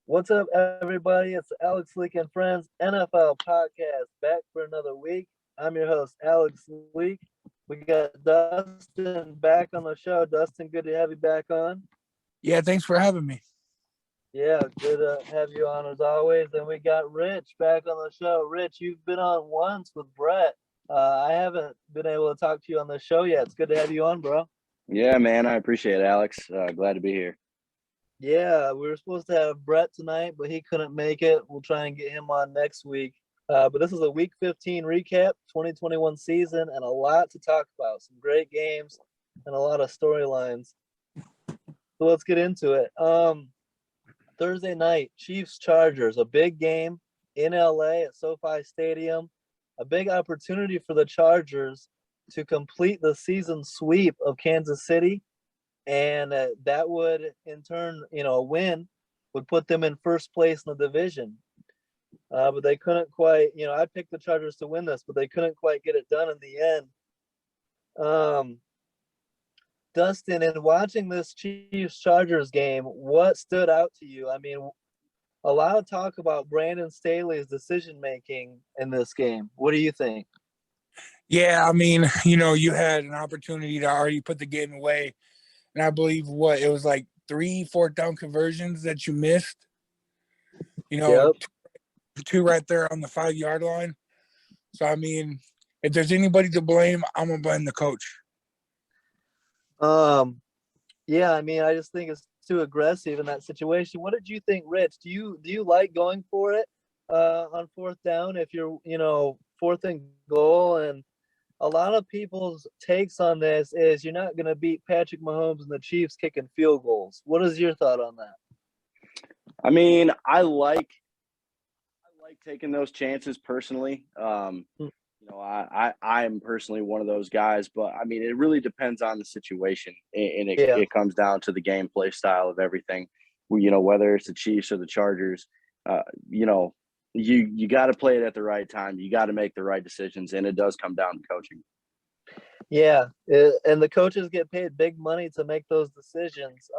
What's up, everybody? It's Alex Leak and Friends NFL podcast back for another week. I'm your host, Alex Leak. We got Dustin back on the show. Dustin, good to have you back on. Yeah, thanks for having me. Yeah, good to have you on as always. And we got Rich back on the show. Rich, you've been on once with Brett. I haven't been able to talk to you on the show yet. It's good to have you on, bro. Yeah, man, I appreciate it, Alex. Glad to be here. Yeah, we were supposed to have Brett tonight, but he couldn't make it. We'll try and get him on next week. But this is a Week 15 recap, 2021 season, and a lot to talk about. Some great games and a lot of storylines. So let's get into it. Thursday night, Chiefs-Chargers, a big game in LA at SoFi Stadium. A big opportunity for the Chargers to complete the season sweep of Kansas City. And that would, in turn, a win would put them in first place in the division. But they couldn't quite, I picked the Chargers to win this, but they couldn't quite get it done in the end. Dustin, in watching this Chiefs-Chargers game, what stood out to you? I mean, a lot of talk about Brandon Staley's decision-making in this game. What do you think? Yeah, I mean, you had an opportunity to already put the game away. And I believe it was like 3 4th-down conversions that you missed. Yep. Two right there on the 5-yard line. So, I mean, if there's anybody to blame, I'm going to blame the coach. Yeah, I mean, I just think it's too aggressive in that situation. What did you think, Rich? Do you like going for it on 4th down if you're, 4th and goal? And a lot of people's takes on this is you're not going to beat Patrick Mahomes and the Chiefs kicking field goals. What is your thought on that? I mean, I like taking those chances personally. I'm personally one of those guys, but I mean, it really depends on the situation, and it comes down to the gameplay style of everything. Whether it's the Chiefs or the Chargers, you got to play it at the right time. You got to make the right decisions, and it does come down to coaching. Yeah, and the coaches get paid big money to make those decisions.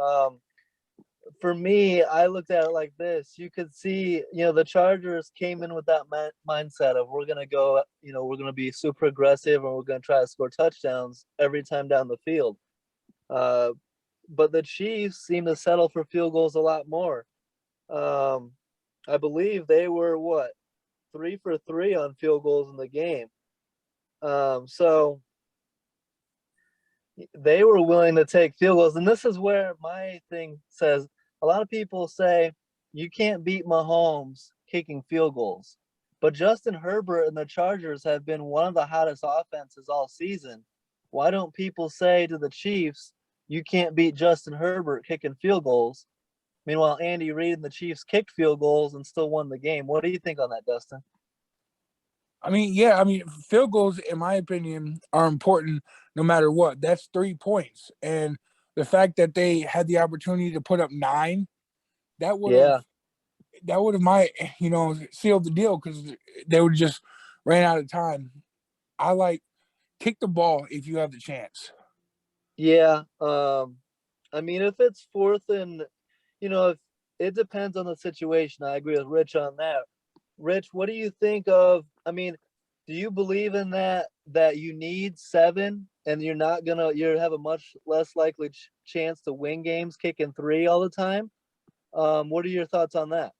For me, I looked at it like this. You could see, the Chargers came in with that mindset of we're going to go, we're going to be super aggressive and we're going to try to score touchdowns every time down the field. But the Chiefs seem to settle for field goals a lot more. I believe they were 3 for 3 on field goals in the game. So they were willing to take field goals. And this is where my thing says, a lot of people say you can't beat Mahomes kicking field goals. But Justin Herbert and the Chargers have been one of the hottest offenses all season. Why don't people say to the Chiefs, you can't beat Justin Herbert kicking field goals? Meanwhile, Andy Reid and the Chiefs kicked field goals and still won the game. What do you think on that, Dustin? I mean, field goals, in my opinion, are important no matter what. That's 3 points. And the fact that they had the opportunity to put up 9, that would have sealed the deal because they would just ran out of time. I like kick the ball if you have the chance. Yeah. I mean, if it's 4th and if it depends on the situation. I agree with Rich on that. Rich, what do you think of, do you believe in that you need 7 and you have a much less likely chance to win games kicking 3 all the time? What are your thoughts on that?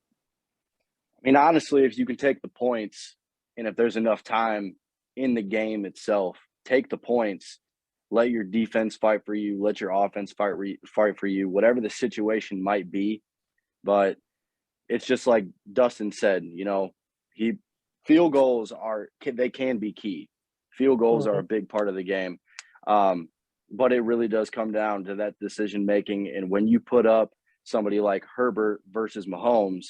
I mean, honestly, if you can take the points and if there's enough time in the game itself, take the points, let your defense fight for you, let your offense fight for you, whatever the situation might be. But it's just like Dustin said, field goals can be key. Field goals are a big part of the game. But it really does come down to that decision making. And when you put up somebody like Herbert versus Mahomes,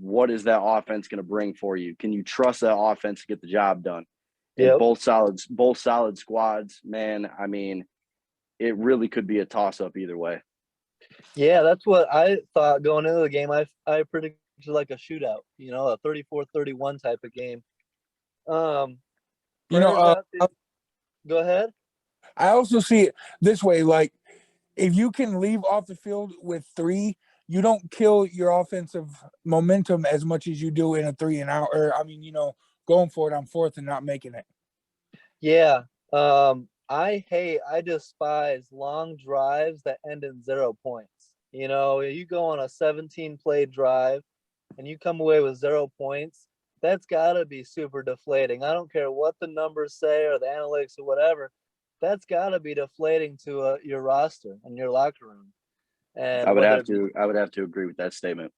what is that offense going to bring for you? Can you trust that offense to get the job done? Yep. Both solid squads, man. I mean, it really could be a toss-up either way. Yeah, that's what I thought going into the game. I predicted like a shootout, a 34-31 type of game. Go ahead. I also see it this way, like if you can leave off the field with 3, you don't kill your offensive momentum as much as you do in a 3-and-out, or going for it on fourth and not making it. Yeah. I despise long drives that end in 0 points. You go on a 17-play drive and you come away with 0 points. That's got to be super deflating. I don't care what the numbers say or the analytics or whatever. That's got to be deflating to your roster and your locker room. And I would have to agree with that statement.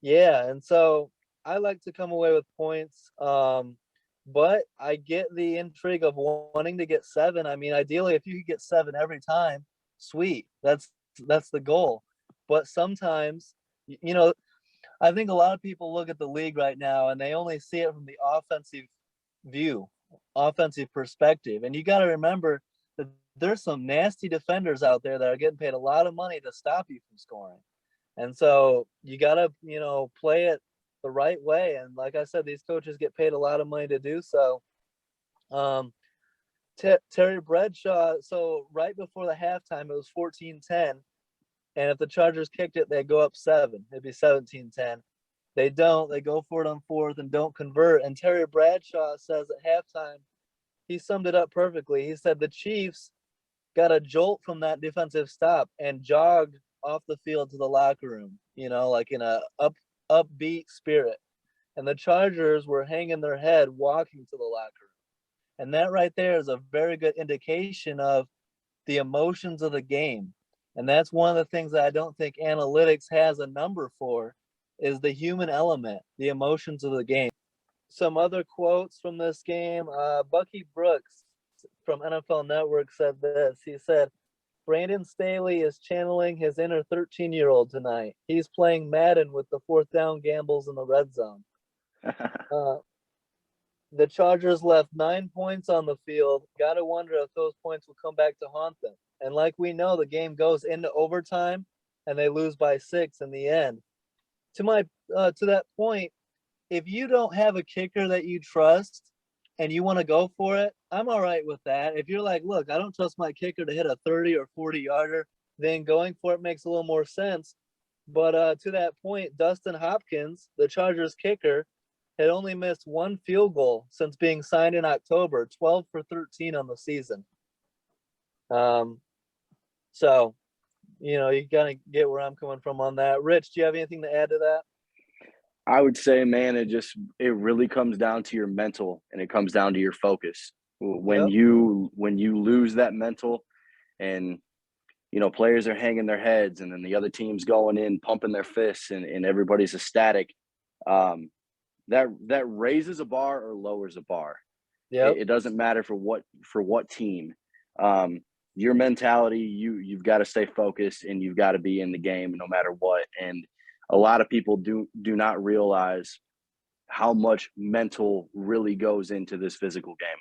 Yeah, and so I like to come away with points. But I get the intrigue of wanting to get 7. I mean, ideally, if you could get 7 every time, sweet. That's the goal. But sometimes, I think a lot of people look at the league right now and they only see it from the offensive view, offensive perspective. And you got to remember that there's some nasty defenders out there that are getting paid a lot of money to stop you from scoring. And so you got to, play it the right way. And like I said, these coaches get paid a lot of money to do so. Terry Bradshaw, so right before the halftime, it was 14-10. And if the Chargers kicked it, they'd go up 7. It'd be 17-10. They don't. They go for it on fourth and don't convert. And Terry Bradshaw says at halftime, he summed it up perfectly. He said the Chiefs got a jolt from that defensive stop and jogged off the field to the locker room, like in a upbeat spirit. And the Chargers were hanging their head walking to the locker room. And that right there is a very good indication of the emotions of the game. And that's one of the things that I don't think analytics has a number for, is the human element, the emotions of the game. Some other quotes from this game. Bucky Brooks from NFL Network said this. He said, Brandon Staley is channeling his inner 13-year-old tonight. He's playing Madden with the fourth down gambles in the red zone. The Chargers left 9 points on the field. Got to wonder if those points will come back to haunt them. And like we know, the game goes into overtime and they lose by 6 in the end. To that point, if you don't have a kicker that you trust and you want to go for it, I'm all right with that. If you're like, look, I don't trust my kicker to hit a 30 or 40-yarder, then going for it makes a little more sense. But to that point, Dustin Hopkins, the Chargers kicker, had only missed 1 field goal since being signed in October, 12 for 13 on the season. So, you gotta get where I'm coming from on that. Rich, do you have anything to add to that? I would say, man, it really comes down to your mental and it comes down to your focus. When you lose that mental and, players are hanging their heads and then the other team's going in, pumping their fists and everybody's ecstatic, that raises a bar or lowers a bar. Yeah. It doesn't matter for what team. Your mentality, you've got to stay focused and you've got to be in the game no matter what. And a lot of people do not realize how much mental really goes into this physical game.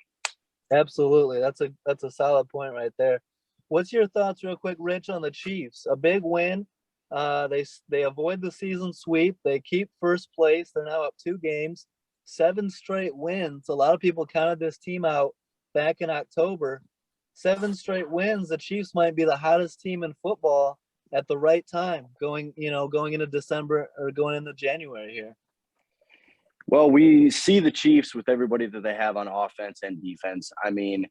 Absolutely. That's a solid point right there. What's your thoughts real quick, Rich, on the Chiefs? A big win. They avoid the season sweep. They keep first place. They're now up 2 games, 7 straight wins. A lot of people counted this team out back in October. 7 straight wins. The Chiefs might be the hottest team in football at the right time, going into December or going into January here. Well, we see the Chiefs with everybody that they have on offense and defense. I mean,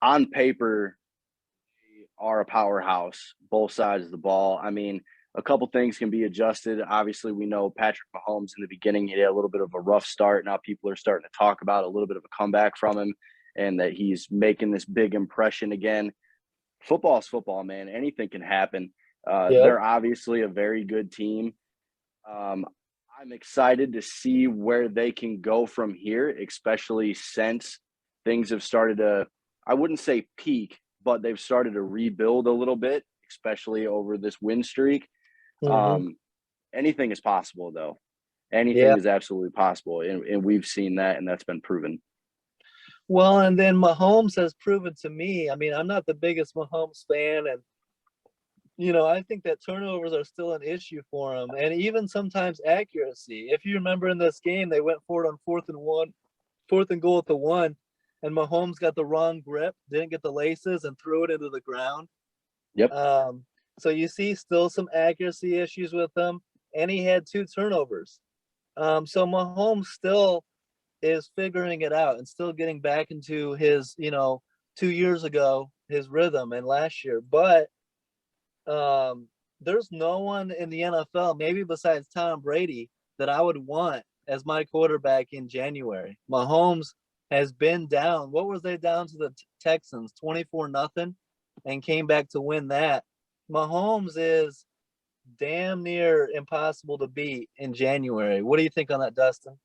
on paper, they are a powerhouse, both sides of the ball. I mean, a couple things can be adjusted. Obviously, we know Patrick Mahomes in the beginning, he had a little bit of a rough start. Now people are starting to talk about a little bit of a comeback from him and that he's making this big impression again. Football is football, man. Anything can happen. They're obviously a very good team. I'm excited to see where they can go from here, especially since things have started to, I wouldn't say peak, but they've started to rebuild a little bit, especially over this win streak. Mm-hmm. Anything is possible, though. Anything is absolutely possible, and we've seen that, and that's been proven. Well, and then Mahomes has proven to me, I mean, I'm not the biggest Mahomes fan, and I think that turnovers are still an issue for him, and even sometimes accuracy. If you remember in this game, they went for it on 4th and goal at the 1, and Mahomes got the wrong grip, didn't get the laces, and threw it into the ground. Yep. So you see still some accuracy issues with him, and he had 2 turnovers. So Mahomes still is figuring it out and still getting back into his, 2 years ago, his rhythm and last year. But there's no one in the NFL, maybe besides Tom Brady, that I would want as my quarterback in January. Mahomes has been down. What was they down to the Texans? 24-0, and came back to win that. Mahomes is damn near impossible to beat in January. What do you think on that, Dustin?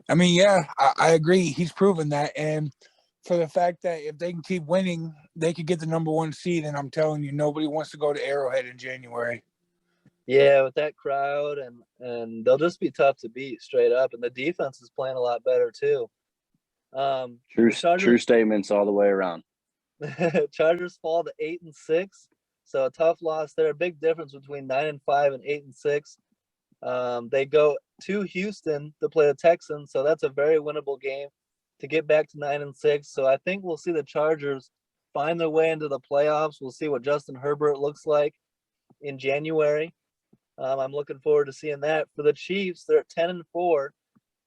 I mean, yeah, I agree. He's proven that. And for the fact that if they can keep winning, they could get the number 1 seed. And I'm telling you, nobody wants to go to Arrowhead in January. Yeah, with that crowd, and they'll just be tough to beat straight up. And the defense is playing a lot better too. True statements all the way around. Chargers fall to 8-6, so a tough loss there. A big difference between 9-5 and 8-6. They go to Houston to play the Texans, so that's a very winnable game to get back to 9-6. So I think we'll see the Chargers find their way into the playoffs. We'll see what Justin Herbert looks like in January. I'm looking forward to seeing that. For the Chiefs, they're at 10-4,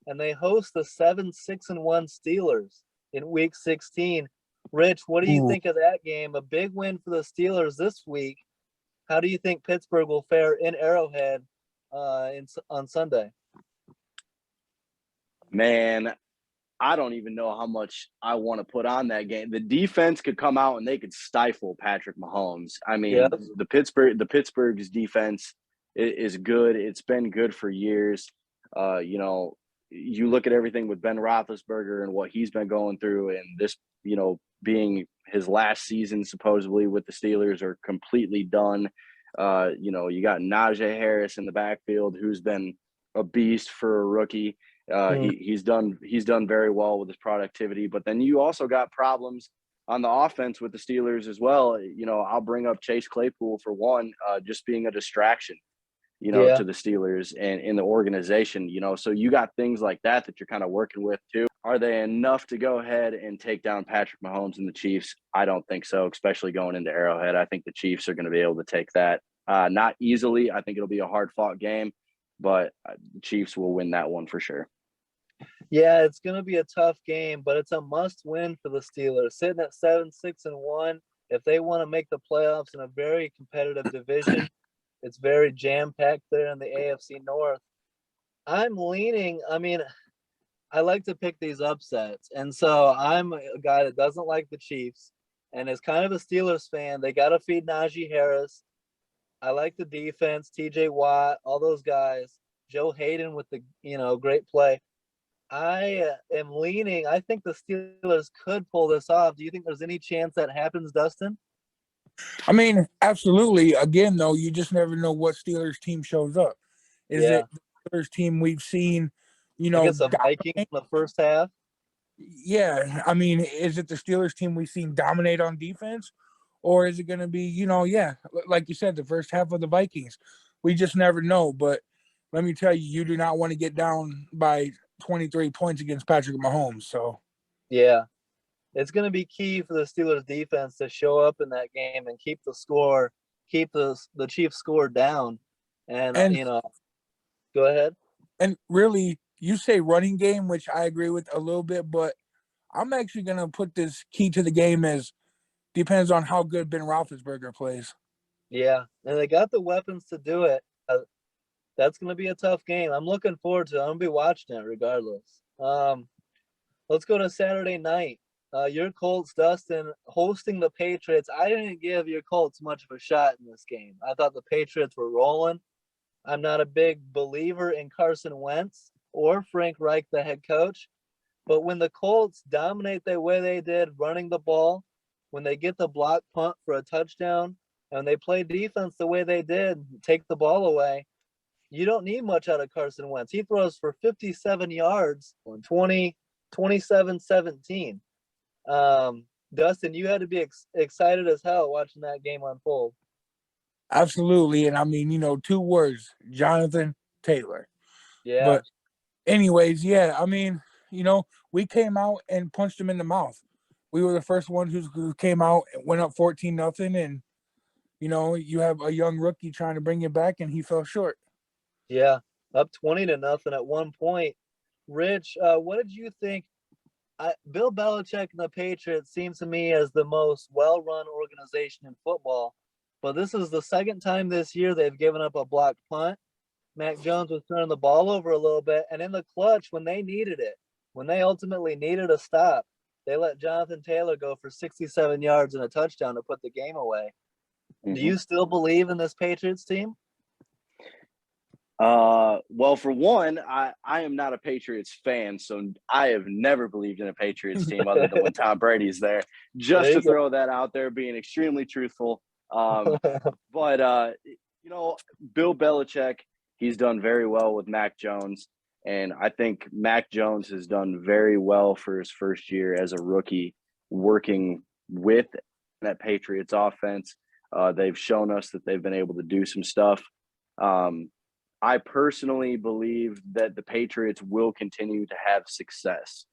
and they host the 7-6-1 Steelers in Week 16. Rich, what do you think of that game? A big win for the Steelers this week. How do you think Pittsburgh will fare in Arrowhead on Sunday? Man, I don't even know how much I want to put on that game. The defense could come out and they could stifle Patrick Mahomes. I mean, Yep. the Pittsburgh's defense is good. It's been good for years. You look at everything with Ben Roethlisberger and what he's been going through, and this, being his last season supposedly with the Steelers are completely done. You got Najee Harris in the backfield, who's been a beast for a rookie. He's done very well with his productivity, but then you also got problems on the offense with the Steelers as well. I'll bring up Chase Claypool for one, just being a distraction, to the Steelers and in the organization, so you got things like that you're kind of working with too. Are they enough to go ahead and take down Patrick Mahomes and the Chiefs? I don't think so, especially going into Arrowhead. I think the Chiefs are going to be able to take that. Not easily. I think it'll be a hard-fought game, but the Chiefs will win that one for sure. Yeah, it's going to be a tough game, but it's a must-win for the Steelers. Sitting at 7-6-1, if they want to make the playoffs in a very competitive division, it's very jam-packed there in the AFC North. I'm leaning – I like to pick these upsets, and so I'm a guy that doesn't like the Chiefs and is kind of a Steelers fan. They got to feed Najee Harris. I like the defense, TJ Watt, all those guys. Joe Hayden with the, great play. I am leaning. I think the Steelers could pull this off. Do you think there's any chance that happens, Dustin? I mean, absolutely. Again, though, you just never know what Steelers team shows up. Is it the Steelers team we've seen, against the Vikings in the first half? Yeah. I mean, is it the Steelers team we've seen dominate on defense? Or is it going to be, like you said, the first half of the Vikings? We just never know. But let me tell you, you do not want to get down by 23 points against Patrick Mahomes. So, yeah, it's going to be key for the Steelers defense to show up in that game and keep the score, keep the Chiefs score down. And go ahead. And really, you say running game, which I agree with a little bit, but I'm actually going to put this key to the game as depends on how good Ben Roethlisberger plays. Yeah, and they got the weapons to do it. That's going to be a tough game. I'm looking forward to it. I'm going to be watching it regardless. Let's go to Saturday night. Your Colts, Dustin, hosting the Patriots. I didn't give your Colts much of a shot in this game. I thought the Patriots were rolling. I'm not a big believer in Carson Wentz or Frank Reich, the head coach. But when the Colts dominate the way they did running the ball, when they get the block punt for a touchdown, and they play defense the way they did, take the ball away, you don't need much out of Carson Wentz. He throws for 57 yards on 27-17. Dustin, you had to be excited as hell watching that game unfold. Absolutely. And I mean, 2 words, Jonathan Taylor. Yeah. But anyways, yeah, I mean, we came out and punched him in the mouth. We were the first ones who came out and went up 14-0. And, you have a young rookie trying to bring it back, and he fell short. Yeah, up 20-0 at one point. Rich, what did you think? Bill Belichick and the Patriots seem to me as the most well-run organization in football, but this is the second time this year they've given up a blocked punt. Mac Jones was turning the ball over a little bit, and in the clutch, when they needed it, when they ultimately needed a stop, they let Jonathan Taylor go for 67 yards and a touchdown to put the game away. Do you still believe in this Patriots team? Well, for one, I am not a Patriots fan, so I have never believed in a Patriots team other than when Tom Brady's there. Just to throw that out there, being extremely truthful. But Bill Belichick, he's done very well with Mac Jones, and I think Mac Jones has done very well for his first year as a rookie working with that Patriots offense. They've shown us that they've been able to do some stuff. I personally believe that the Patriots will continue to have success.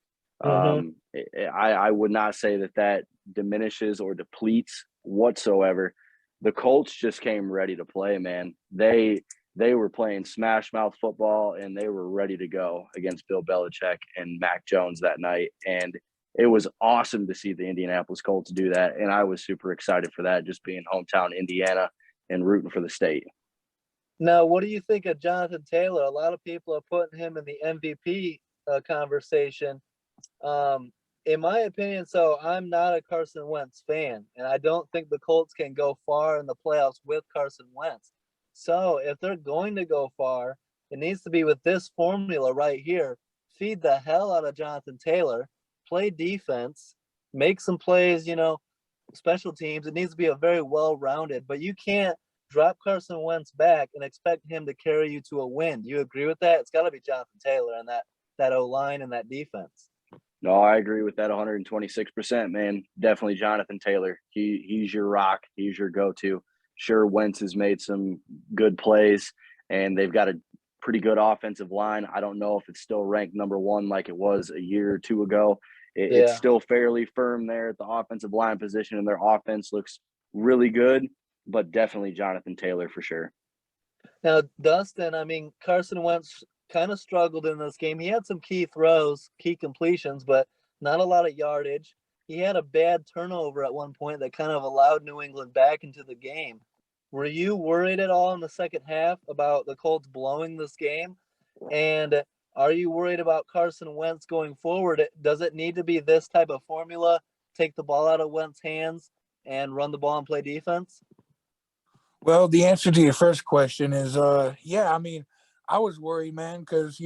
I would not say that diminishes or depletes whatsoever. The Colts just came ready to play, man. They were playing smash mouth football, and they were ready to go against Bill Belichick and Mac Jones that night. And it was awesome to see the Indianapolis Colts do that. And I was super excited for that, just being hometown Indiana and rooting for the state. Now, what do you think of Jonathan Taylor? A lot of people are putting him in the MVP conversation. In my opinion, so I'm not a Carson Wentz fan, and I don't think the Colts can go far in the playoffs with Carson Wentz. So if they're going to go far, it needs to be with this formula right here. Feed the hell out of Jonathan Taylor, play defense, make some plays, special teams. It needs to be a very well-rounded, but you can't drop Carson Wentz back and expect him to carry you to a win. Do you agree with that? It's got to be Jonathan Taylor and that O-line and that defense. No, I agree with that 126%, man. Definitely Jonathan Taylor. He's your rock. He's your go-to. Sure, Wentz has made some good plays, and they've got a pretty good offensive line. I don't know if it's still ranked number one like it was a year or two ago. It's still fairly firm there at the offensive line position, and their offense looks really good. But definitely Jonathan Taylor for sure. Now, Dustin, Carson Wentz kind of struggled in this game. He had some key throws, key completions, but not a lot of yardage. He had a bad turnover at one point that kind of allowed New England back into the game. Were you worried at all in the second half about the Colts blowing this game? And are you worried about Carson Wentz going forward? Does it need to be this type of formula, take the ball out of Wentz's hands and run the ball and play defense? Well, the answer to your first question is, yeah. I was worried, man, because,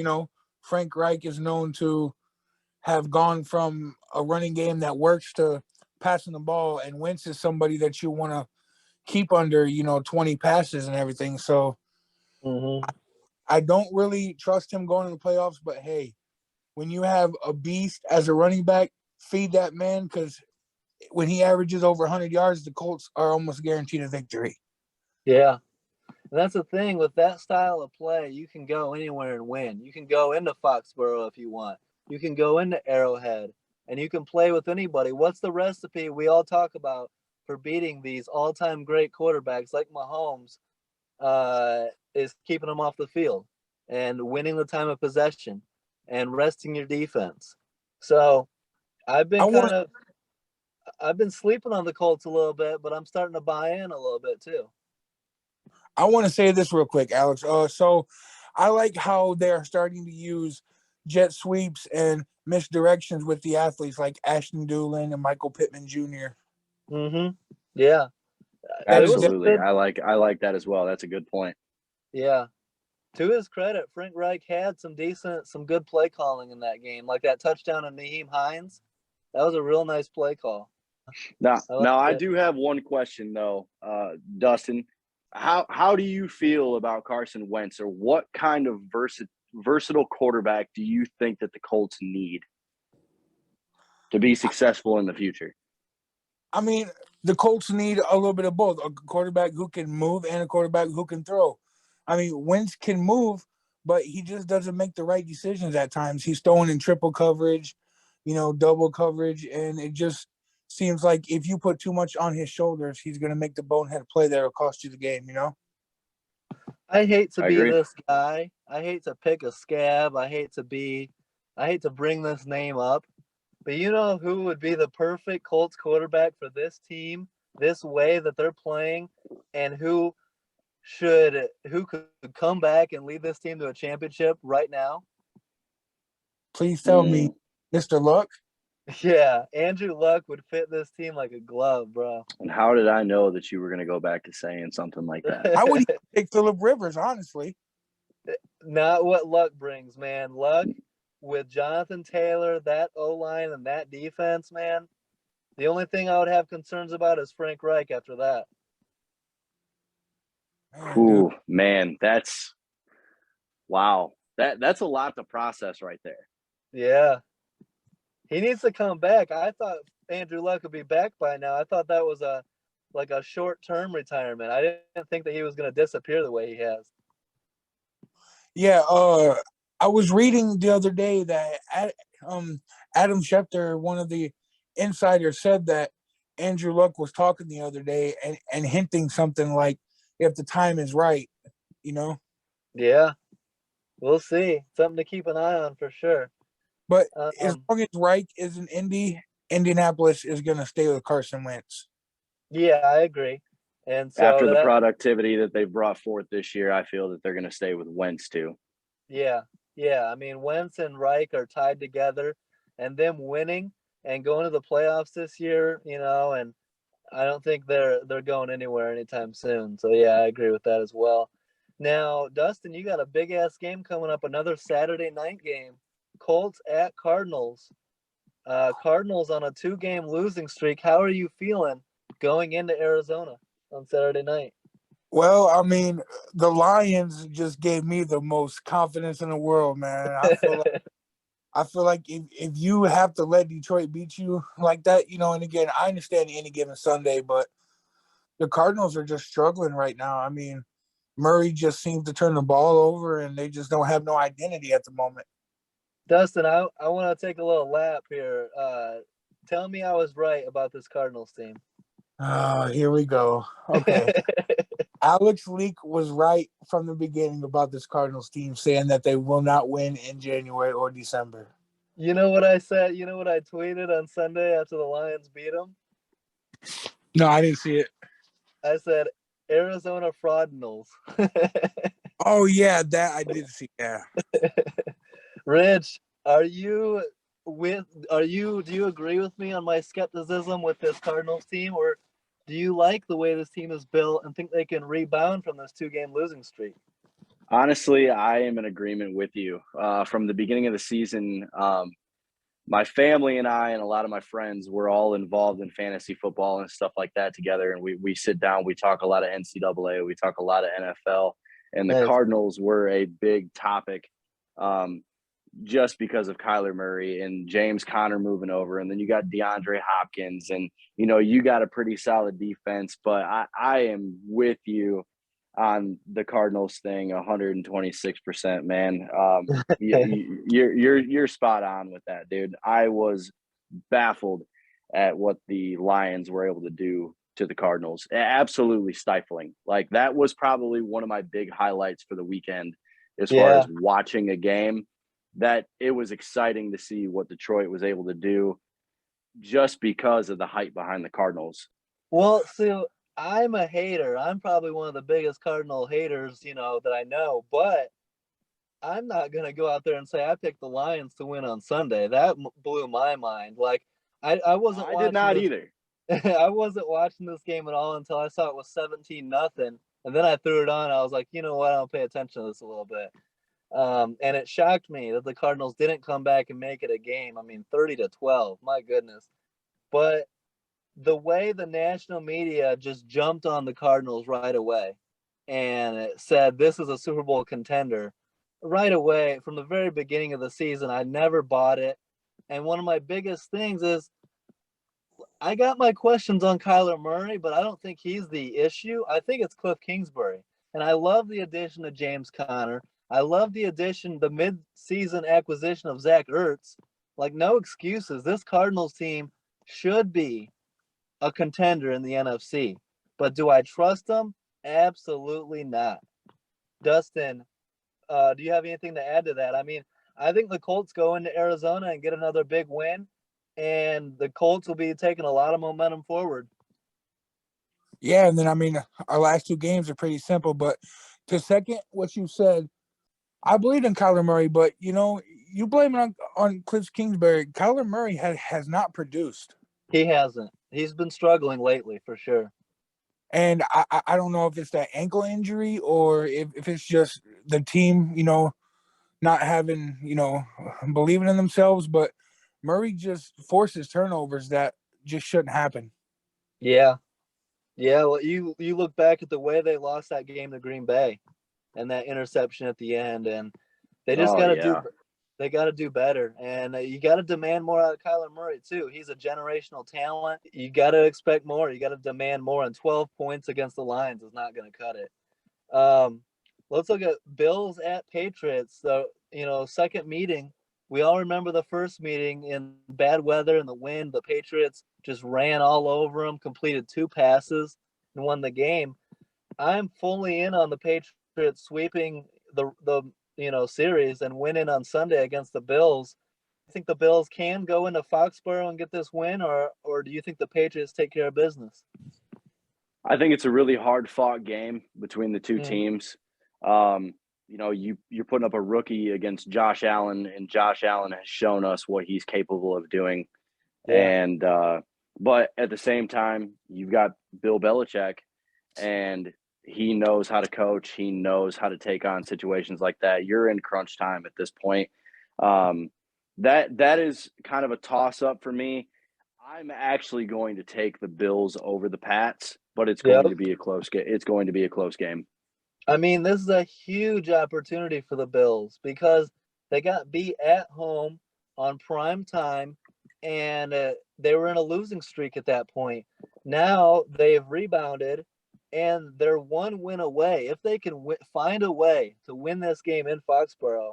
Frank Reich is known to have gone from a running game that works to passing the ball, and Wentz is somebody that you want to keep under, 20 passes and everything. So I don't really trust him going to the playoffs, but hey, when you have a beast as a running back, feed that man, because when he averages over 100 yards, the Colts are almost guaranteed a victory. Yeah. And that's the thing with that style of play, you can go anywhere and win. You can go into Foxborough if you want. You can go into Arrowhead, and you can play with anybody. What's the recipe we all talk about for beating these all-time great quarterbacks like Mahomes? Is keeping them off the field and winning the time of possession and resting your defense. So I've been sleeping on the Colts a little bit, but I'm starting to buy in a little bit too. I want to say this real quick, Alex. So I like how they're starting to use jet sweeps and misdirections with the athletes like Ashton Doolin and Michael Pittman Jr. Yeah. Absolutely. I like that as well. That's a good point. Yeah. To his credit, Frank Reich had some good play calling in that game, like that touchdown on Nyheim Hines. That was a real nice play call. Now I do have one question though, Dustin. How do you feel about Carson Wentz, or what kind of versatile quarterback do you think that the Colts need to be successful in the future? The Colts need a little bit of both, a quarterback who can move and a quarterback who can throw. Wentz can move, but he just doesn't make the right decisions at times. He's throwing in triple coverage, double coverage, and it just seems like if you put too much on his shoulders, he's going to make the bonehead play that'll cost you the game, you know? I hate to I be agree. this guy. I hate to pick a scab. I hate to bring this name up. But you know who would be the perfect Colts quarterback for this team, this way that they're playing, and who could come back and lead this team to a championship right now? Please tell me, Mr. Luck. Yeah, Andrew Luck would fit this team like a glove, bro. And how did I know that you were going to go back to saying something like that? I would even take Phillip Rivers, honestly. Not what Luck brings, man. Luck with Jonathan Taylor, that O-line and that defense, man. The only thing I would have concerns about is Frank Reich after that. Ooh, man, that's wow. That's a lot to process right there. Yeah. He needs to come back. I thought Andrew Luck would be back by now. I thought that was a short-term retirement. I didn't think that he was going to disappear the way he has. Yeah, I was reading the other day that Adam Schefter, one of the insiders, said that Andrew Luck was talking the other day and hinting something like, if the time is right, you know? Yeah. We'll see. Something to keep an eye on for sure. But as long as Reich is in Indianapolis is going to stay with Carson Wentz. Yeah, I agree. And so after the productivity that they've brought forth this year, I feel that they're going to stay with Wentz too. Yeah. I mean, Wentz and Reich are tied together, and them winning and going to the playoffs this year, you know, and I don't think they're going anywhere anytime soon. So yeah, I agree with that as well. Now, Dustin, you got a big ass game coming up, another Saturday night game. Colts at Cardinals. Cardinals on a 2-game losing streak. How are you feeling going into Arizona on Saturday night? Well, I mean, the Lions just gave me the most confidence in the world, man. I feel like if you have to let Detroit beat you like that, you know, and again, I understand any given Sunday, but the Cardinals are just struggling right now. I mean, Murray just seems to turn the ball over, and they just don't have no identity at the moment. Dustin, I want to take a little lap here. Tell me I was right about this Cardinals team. Here we go. Okay. Alex Leak was right from the beginning about this Cardinals team, saying that they will not win in January or December. You know what I said? You know what I tweeted on Sunday after the Lions beat them? No, I didn't see it. I said, Arizona Fraudinals. Oh, yeah, that I did see, yeah. Rich, do you agree with me on my skepticism with this Cardinals team, or do you like the way this team is built and think they can rebound from this 2-game losing streak? Honestly, I am in agreement with you. From the beginning of the season, my family and I and a lot of my friends were all involved in fantasy football and stuff like that together. And we sit down, we talk a lot of NCAA, we talk a lot of NFL, and the Nice. Cardinals were a big topic just because of Kyler Murray and James Conner moving over. And then you got DeAndre Hopkins and, you know, you got a pretty solid defense, but I am with you on the Cardinals thing 126%, man. You're spot on with that, dude. I was baffled at what the Lions were able to do to the Cardinals. Absolutely stifling. Like, that was probably one of my big highlights for the weekend as far as watching a game, that it was exciting to see what Detroit was able to do just because of the hype behind the Cardinals. Well, so I'm a hater. I'm probably one of the biggest Cardinal haters, you know, that I know, but I'm not going to go out there and say I picked the Lions to win on Sunday. That blew my mind. Like, I wasn't watching. I did not either. I wasn't watching this game at all until I saw it was 17-0. And then I threw it on. I was like, you know what? I'll pay attention to this a little bit. And it shocked me that the Cardinals didn't come back and make it a game. I mean, 30-12, my goodness. But the way the national media just jumped on the Cardinals right away and it said, this is a Super Bowl contender right away from the very beginning of the season, I never bought it. And one of my biggest things is I got my questions on Kyler Murray, but I don't think he's the issue. I think it's Cliff Kingsbury. And I love the addition of James Conner. I love the mid-season acquisition of Zach Ertz. Like, no excuses. This Cardinals team should be a contender in the NFC. But do I trust them? Absolutely not. Dustin, do you have anything to add to that? I mean, I think the Colts go into Arizona and get another big win, and the Colts will be taking a lot of momentum forward. Yeah, and then I mean, our last two games are pretty simple. But to second what you said, I believe in Kyler Murray, but you blame it on Cliff Kingsbury. Kyler Murray has not produced. He hasn't. He's been struggling lately for sure. And I don't know if it's that ankle injury or if it's just the team, not having, believing in themselves. But Murray just forces turnovers that just shouldn't happen. Yeah. Yeah. Well, you look back at the way they lost that game to Green Bay and that interception at the end, and they just got to they got to do better. And you got to demand more out of Kyler Murray, too. He's a generational talent. You got to expect more. You got to demand more. And 12 points against the Lions is not going to cut it. Let's look at Bills at Patriots. So, second meeting. We all remember the first meeting in bad weather and the wind. The Patriots just ran all over them, completed 2 passes, and won the game. I'm fully in on the Patriots sweeping the series and winning on Sunday against the Bills. I think the Bills can go into Foxborough and get this win, or do you think the Patriots take care of business? I think it's a really hard-fought game between the two teams. You're putting up a rookie against Josh Allen, and Josh Allen has shown us what he's capable of doing. Yeah. But at the same time, you've got Bill Belichick, and he knows how to coach. He knows how to take on situations like that. You're in crunch time at this point. That is kind of a toss-up for me. I'm actually going to take the Bills over the Pats, but it's going to be a close game. It's going to be a close game. I mean, this is a huge opportunity for the Bills because they got beat at home on prime time, and they were in a losing streak at that point. Now they've rebounded, and they're 1 win away. If they can find a way to win this game in Foxborough,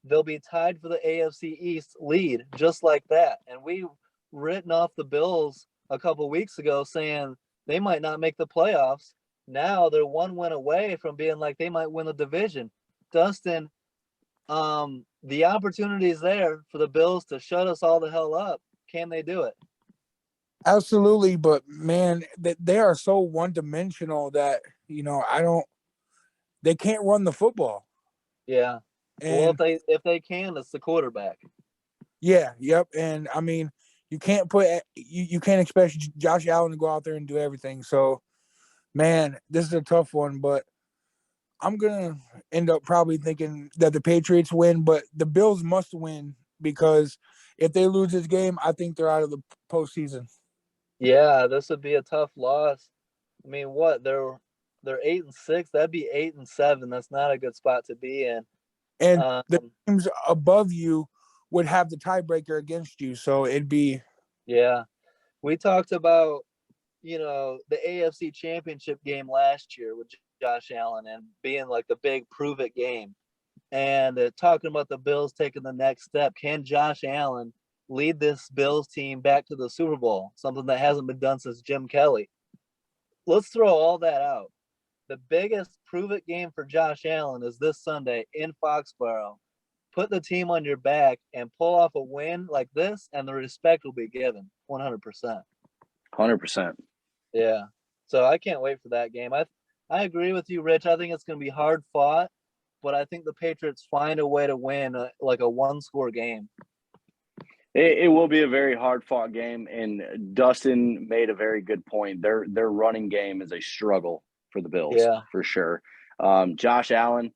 they'll be tied for the AFC East lead just like that. And we written off the Bills a couple weeks ago saying they might not make the playoffs. Now they're 1 win away from being like they might win the division. Dustin, the opportunity is there for the Bills to shut us all the hell up. Can they do it? Absolutely, but man, they are so one-dimensional that they can't run the football. Yeah. And, well, if they can, it's the quarterback. Yeah. Yep. And I mean, you can't expect Josh Allen to go out there and do everything. So, man, this is a tough one, but I'm gonna end up probably thinking that the Patriots win, but the Bills must win because if they lose this game, I think they're out of the postseason. Yeah, this would be a tough loss. I mean, what they're 8-6. That'd be 8-7. That's not a good spot to be in. And the teams above you would have the tiebreaker against you, so it'd be. Yeah, we talked about the AFC Championship game last year with Josh Allen and being like the big prove it game, and talking about the Bills taking the next step. Can Josh Allen lead this Bills team back to the Super Bowl, something that hasn't been done since Jim Kelly? Let's throw all that out. The biggest prove-it game for Josh Allen is this Sunday in Foxborough. Put the team on your back and pull off a win like this, and the respect will be given 100%. 100%. Yeah. So I can't wait for that game. I agree with you, Rich. I think it's going to be hard fought, but I think the Patriots find a way to win like a one-score game. It will be a very hard-fought game, and Dustin made a very good point. Their running game is a struggle for the Bills, for sure. Josh Allen,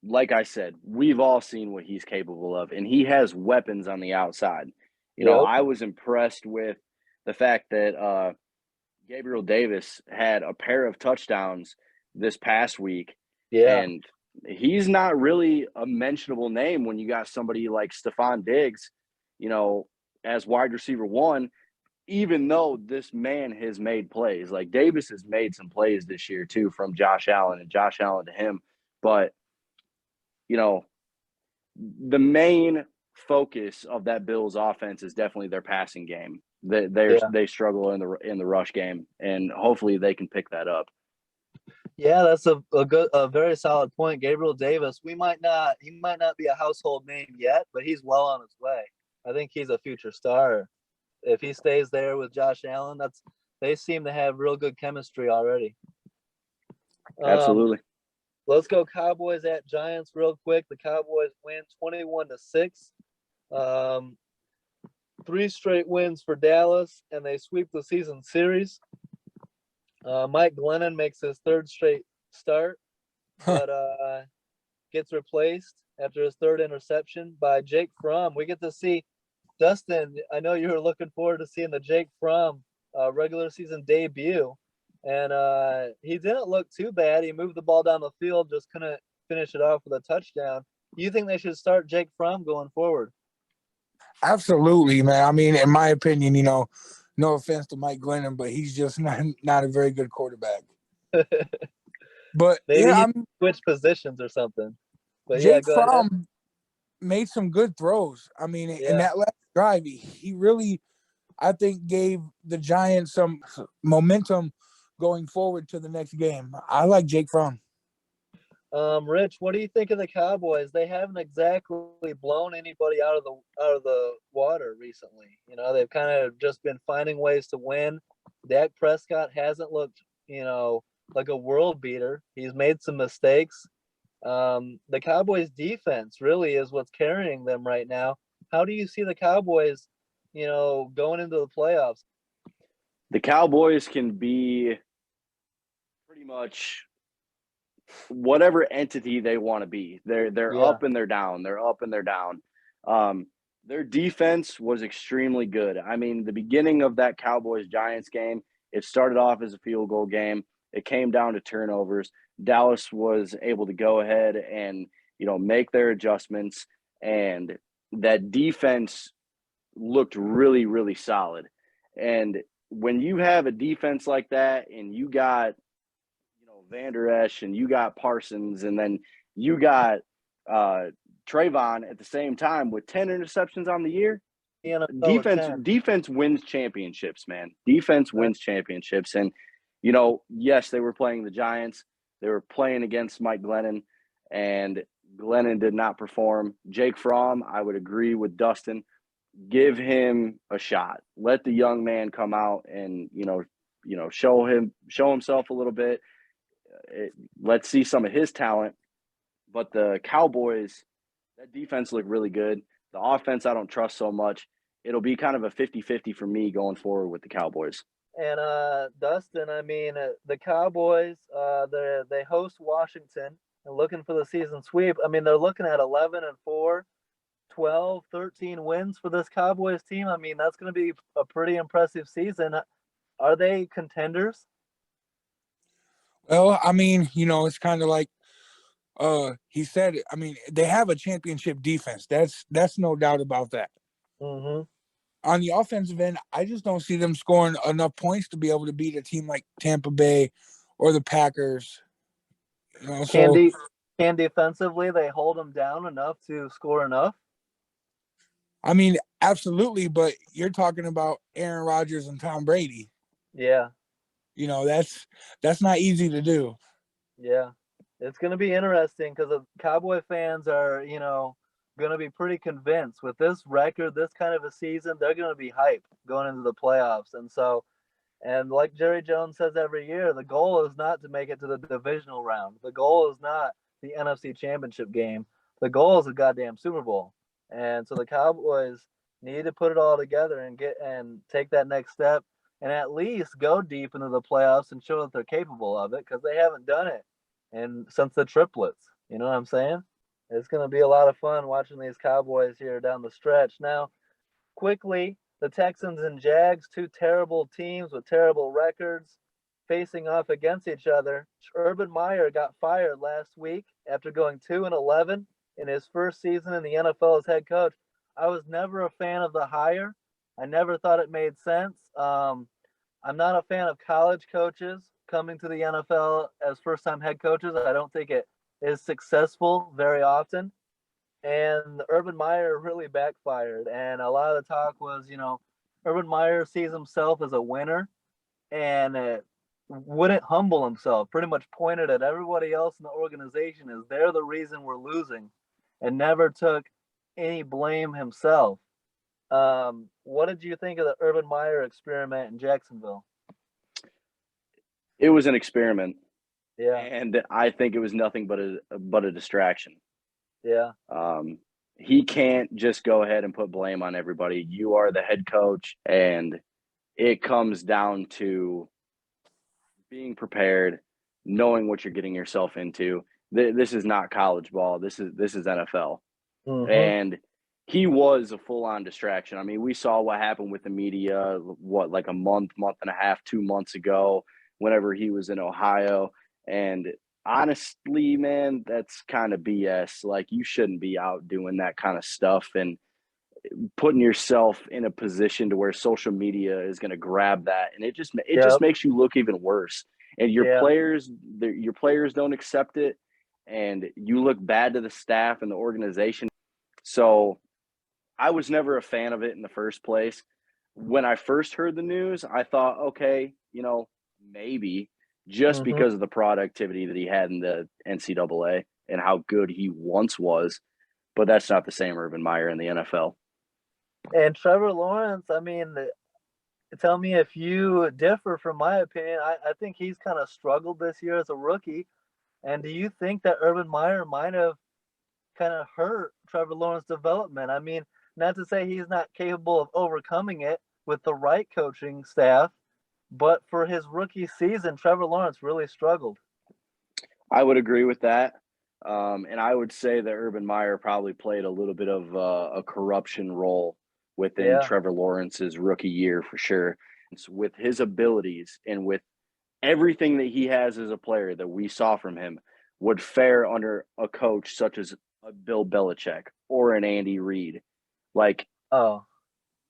like I said, we've all seen what he's capable of, and he has weapons on the outside. I was impressed with the fact that Gabriel Davis had a pair of touchdowns this past week, and he's not really a mentionable name when you got somebody like Stephon Diggs, as wide receiver 1, even though this man has made plays. Like Davis has made some plays this year too from Josh Allen and Josh Allen to him. But, the main focus of that Bills offense is definitely their passing game. They struggle in the rush game, and hopefully they can pick that up. Yeah, that's a very solid point. Gabriel Davis, he might not be a household name yet, but he's well on his way. I think he's a future star. If he stays there with Josh Allen, they seem to have real good chemistry already. Absolutely. Let's go Cowboys at Giants real quick. The Cowboys win 21-6. 3 straight wins for Dallas, and they sweep the season series. Mike Glennon makes his 3rd straight start, but gets replaced after his 3rd interception by Jake Fromm. We get to see Dustin. I know you were looking forward to seeing the Jake Fromm regular season debut, and he didn't look too bad. He moved the ball down the field, just couldn't finish it off with a touchdown. You think they should start Jake Fromm going forward? Absolutely, man. I mean, in my opinion, no offense to Mike Glennon, but he's just not a very good quarterback. But maybe switch positions or something. But Jake go Fromm ahead. Made some good throws. I mean, in that last drive, he really, I think, gave the Giants some momentum going forward to the next game. I like Jake Fromm. Rich, what do you think of the Cowboys? They haven't exactly blown anybody out of the water recently. They've kind of just been finding ways to win. Dak Prescott hasn't looked, like a world beater. He's made some mistakes. The Cowboys defense really is what's carrying them right now. How do you see the Cowboys, going into the playoffs? The Cowboys can be pretty much whatever entity they want to be. They're up and they're down. They're up and they're down. Their defense was extremely good. I mean, the beginning of that Cowboys-Giants game, it started off as a field goal game. It came down to turnovers. Dallas was able to go ahead and, make their adjustments, and that defense looked really, really solid. And when you have a defense like that and you got, Van Der Esch and you got Parsons and then you got Trayvon at the same time with 10 interceptions on the year, defense wins championships, man. Defense wins championships. And, yes, they were playing the Giants. They were playing against Mike Glennon, and Glennon did not perform. Jake Fromm, I would agree with Dustin. Give him a shot. Let the young man come out and, show himself a little bit. Let's see some of his talent. But the Cowboys, that defense looked really good. The offense I don't trust so much. It'll be kind of a 50-50 for me going forward with the Cowboys. And Dustin, I mean, the Cowboys, they host Washington and looking for the season sweep. I mean, they're looking at 11-4, 12, 13 wins for this Cowboys team. I mean, that's going to be a pretty impressive season. Are they contenders? Well, I mean, it's kind of like he said it. I mean, they have a championship defense. That's no doubt about that. Mm-hmm. On the offensive end, I just don't see them scoring enough points to be able to beat a team like Tampa Bay or the Packers. Can defensively they hold them down enough to score enough? I mean, absolutely, but you're talking about Aaron Rodgers and Tom Brady. Yeah. That's not easy to do. Yeah. It's going to be interesting because the Cowboy fans are, going to be pretty convinced with this record, this kind of a season. They're going to be hyped going into the playoffs. And like Jerry Jones says every year, the goal is not to make it to the divisional round. The goal is not the NFC Championship game. The goal is a goddamn Super Bowl. And so the Cowboys need to put it all together and take that next step and at least go deep into the playoffs and show that they're capable of it, because they haven't done it since the triplets. You know what I'm saying? It's going to be a lot of fun watching these Cowboys here down the stretch. Now, quickly, the Texans and Jags, 2 terrible teams with terrible records, facing off against each other. Urban Meyer got fired last week after going 2-11 in his first season in the NFL as head coach. I was never a fan of the hire. I never thought it made sense. I'm not a fan of college coaches coming to the NFL as first-time head coaches. I don't think it is successful very often. And Urban Meyer really backfired. And a lot of the talk was, Urban Meyer sees himself as a winner and wouldn't humble himself, pretty much pointed at everybody else in the organization as they're the reason we're losing and never took any blame himself. What did you think of the Urban Meyer experiment in Jacksonville? It was an experiment, Yeah, and I think it was nothing but a distraction. yeah, He can't just go ahead and put blame on everybody. You are the head coach, and it comes down to being prepared, knowing what you're getting yourself into. This is not college ball. This is NFL. And he was a full-on distraction. I mean, we saw what happened with the media, like a month and a half, 2 months ago, whenever he was in Ohio. And honestly, man, that's kind of BS. Like, you shouldn't be out doing that kind of stuff and putting yourself in a position to where social media is going to grab that, and it just yep, makes you look even worse. And yeah, your players don't accept it, and you look bad to the staff and the organization. So I was never a fan of it in the first place. When I first heard the news, I thought, okay, maybe just hmm because of the productivity that he had in the NCAA and how good he once was. But that's not the same Urban Meyer in the NFL. And Trevor Lawrence, I mean, tell me if you differ from my opinion. I think he's kind of struggled this year as a rookie. And do you think that Urban Meyer might have kind of hurt Trevor Lawrence's development? I mean, not to say he's not capable of overcoming it with the right coaching staff, but for his rookie season, Trevor Lawrence really struggled. I would agree with that. And I would say that Urban Meyer probably played a little bit of a corruption role within Yeah. Trevor Lawrence's rookie year for sure. With his abilities and with everything that he has as a player that we saw from him would fare under a coach such as a Bill Belichick or an Andy Reid. Like, Oh,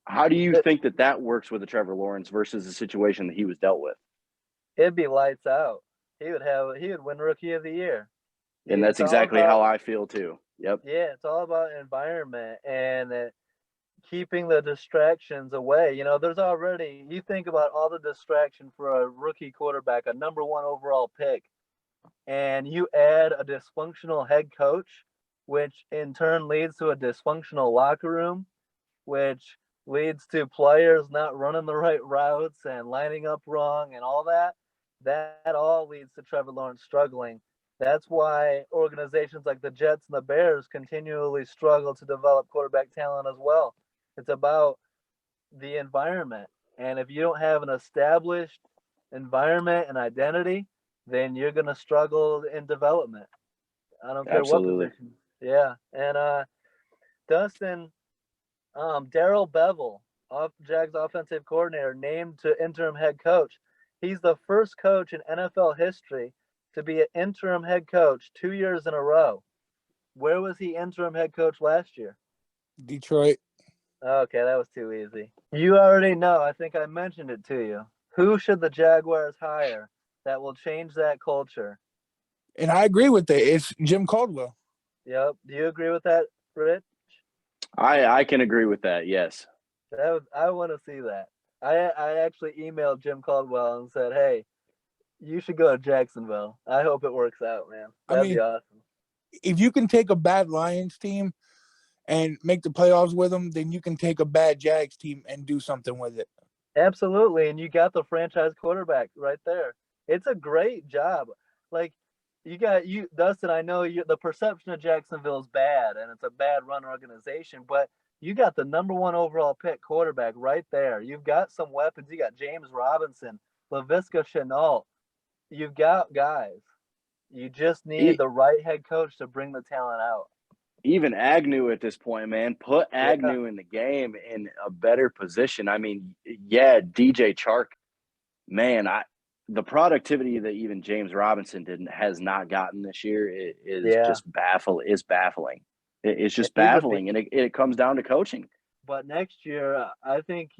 how do you think that works with a Trevor Lawrence versus the situation that he was dealt with? it'd be lights out. He would win rookie of the year. And that's It's all exactly how about, I feel too. Yep. yeah, it's all about environment and keeping the distractions away. There's already, you think about all the distraction for a rookie quarterback, a number one overall pick, and you add a dysfunctional head coach, which in turn leads to a dysfunctional locker room, which leads to players not running the right routes and lining up wrong and all that. That all leads to Trevor Lawrence struggling. That's why organizations like the Jets and the Bears continually struggle to develop quarterback talent as well. It's about the environment. And if you don't have an established environment and identity, then you're going to struggle in development. I don't care what Absolutely. position. Yeah. And Dustin, Darrell Bevel, Jags offensive coordinator, named to interim head coach. He's the first coach in NFL history to be an interim head coach 2 years in a row. Where was he interim head coach last year? Detroit. Okay, that was too easy. You already know. I think I mentioned it to you. Who should the Jaguars hire that will change that culture? And I agree with that. It's Jim Caldwell. Yep. Do you agree with that, Rich? I can agree with that. Yes. I want to see that. I actually emailed Jim Caldwell and said, "Hey, you should go to Jacksonville. I hope it works out, man. That'd be awesome." If you can take a bad Lions team and make the playoffs with them, then you can take a bad Jags team and do something with it. Absolutely, and you got the franchise quarterback right there. It's a great job. Like you Dustin, I know the perception of Jacksonville is bad and it's a bad run organization, but you got the number one overall pick quarterback right there. You've got some weapons. You got James Robinson, Laviska Shenault. You've got guys. You just need the right head coach to bring the talent out. Even Agnew at this point, man, put Yeah. Agnew in the game in a better position. I mean, yeah, DJ Chark, man, the productivity that even James Robinson has not gotten this year is just baffling. It's just baffling, and it comes down to coaching. But next year, I think,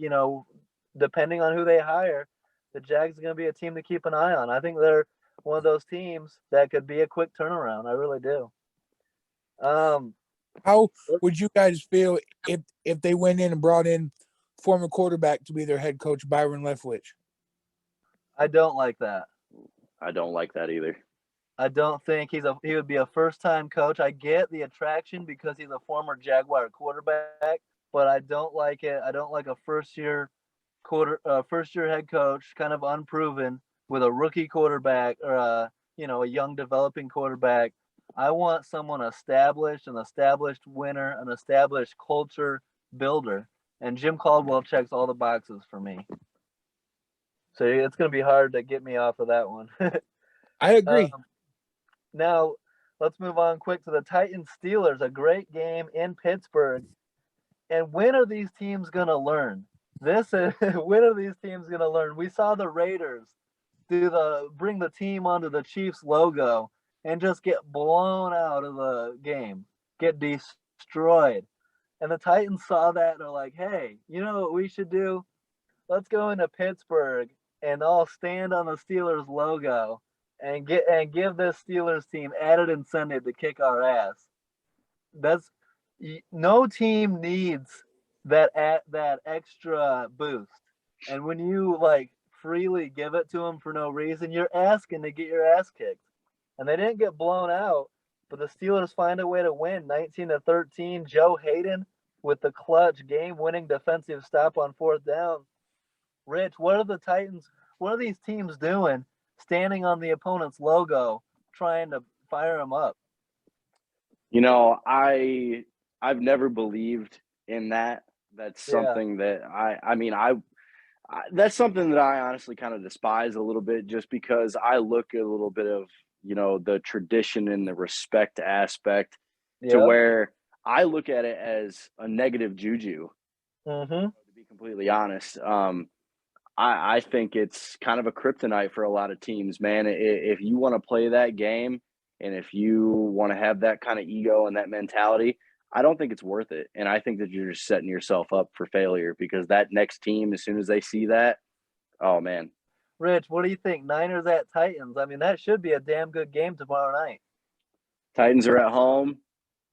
depending on who they hire, the Jags are going to be a team to keep an eye on. I think they're one of those teams that could be a quick turnaround. I really do. How would you guys feel if they went in and brought in former quarterback to be their head coach, Byron Leftwich. I don't like that. I don't like that either. I don't think he would be a first-time coach. I get the attraction because he's a former Jaguar quarterback, but I don't like it. I don't like a first-year head coach, kind of unproven, with a rookie quarterback or a young developing quarterback. I want someone established, an established winner, an established culture builder, and Jim Caldwell checks all the boxes for me. So it's going to be hard to get me off of that one. I agree. Now, let's move on quick to the Titans-Steelers, a great game in Pittsburgh. And when are these teams going to learn? When are these teams going to learn? We saw the Raiders bring the team onto the Chiefs logo and just get blown out of the game, get destroyed. And the Titans saw that and are like, hey, you know what we should do? Let's go into Pittsburgh and all stand on the Steelers logo and give this Steelers team added incentive to kick our ass. No team needs that extra boost. And when you freely give it to them for no reason, you're asking to get your ass kicked. And they didn't get blown out, but the Steelers find a way to win 19-13. Joe Hayden with the clutch game-winning defensive stop on fourth down. Rich, what are these teams doing standing on the opponent's logo trying to fire them up? I've never believed in that. That's something that that's something that I honestly kind of despise a little bit, just because I look at a little bit of, the tradition and the respect aspect to where I look at it as a negative juju, to be completely honest. I think it's kind of a kryptonite for a lot of teams, man. If you want to play that game and if you want to have that kind of ego and that mentality, I don't think it's worth it. And I think that you're just setting yourself up for failure, because that next team, as soon as they see that, oh, man. Rich, what do you think? Niners at Titans. I mean, that should be a damn good game tomorrow night. Titans are at home.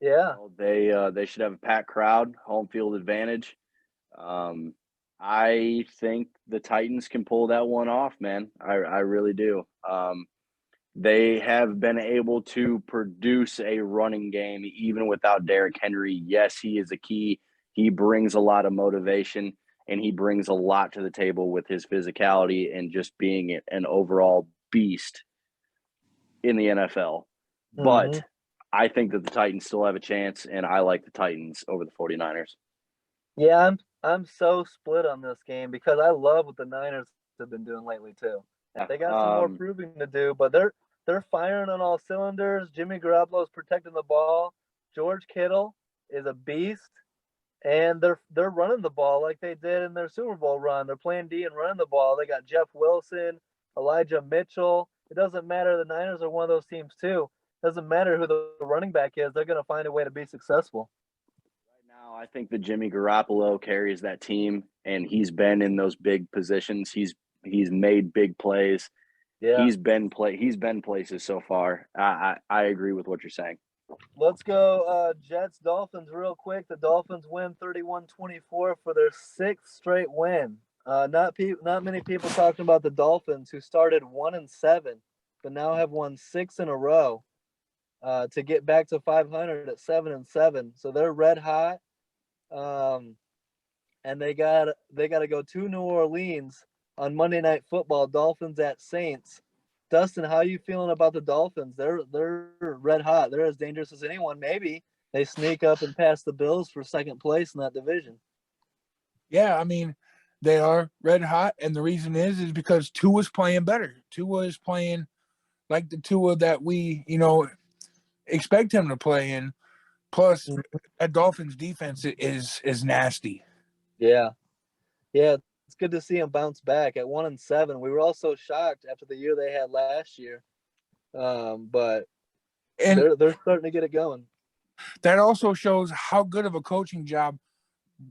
Yeah. They should have a packed crowd, home field advantage. I think the Titans can pull that one off, man. I really do. They have been able to produce a running game even without Derrick Henry. Yes, he is a key. He brings a lot of motivation, and he brings a lot to the table with his physicality and just being an overall beast in the NFL. But I think that the Titans still have a chance, and I like the Titans over the 49ers. Yeah, I'm so split on this game because I love what the Niners have been doing lately too. They got some more proving to do, but they're firing on all cylinders. Jimmy Garoppolo's protecting the ball. George Kittle is a beast, and they're running the ball like they did in their Super Bowl run. They're playing D and running the ball. They got Jeff Wilson, Elijah Mitchell. It doesn't matter. The Niners are one of those teams too. It doesn't matter who the running back is. They're going to find a way to be successful. Now, I think that Jimmy Garoppolo carries that team, and he's been in those big positions. He's made big plays. Yeah. He's been places so far. I agree with what you're saying. Let's go Jets Dolphins real quick. The Dolphins win 31-24 for their sixth straight win. Not many people talking about the Dolphins, who started 1-7, but now have won 6 in a row to get back to 500 at 7-7. So they're red hot. And they got to go to New Orleans on Monday Night Football. Dolphins at Saints. Dustin, how are you feeling about the Dolphins? They're red hot. They're as dangerous as anyone. Maybe they sneak up and pass the Bills for second place in that division. Yeah, I mean, they are red hot, and the reason is because Tua's playing better. Tua is playing like the Tua that we, expect him to play in. Plus, that Dolphins defense is nasty. Yeah. It's good to see him bounce back at 1-7. We were all so shocked after the year they had last year, but they're starting to get it going. That also shows how good of a coaching job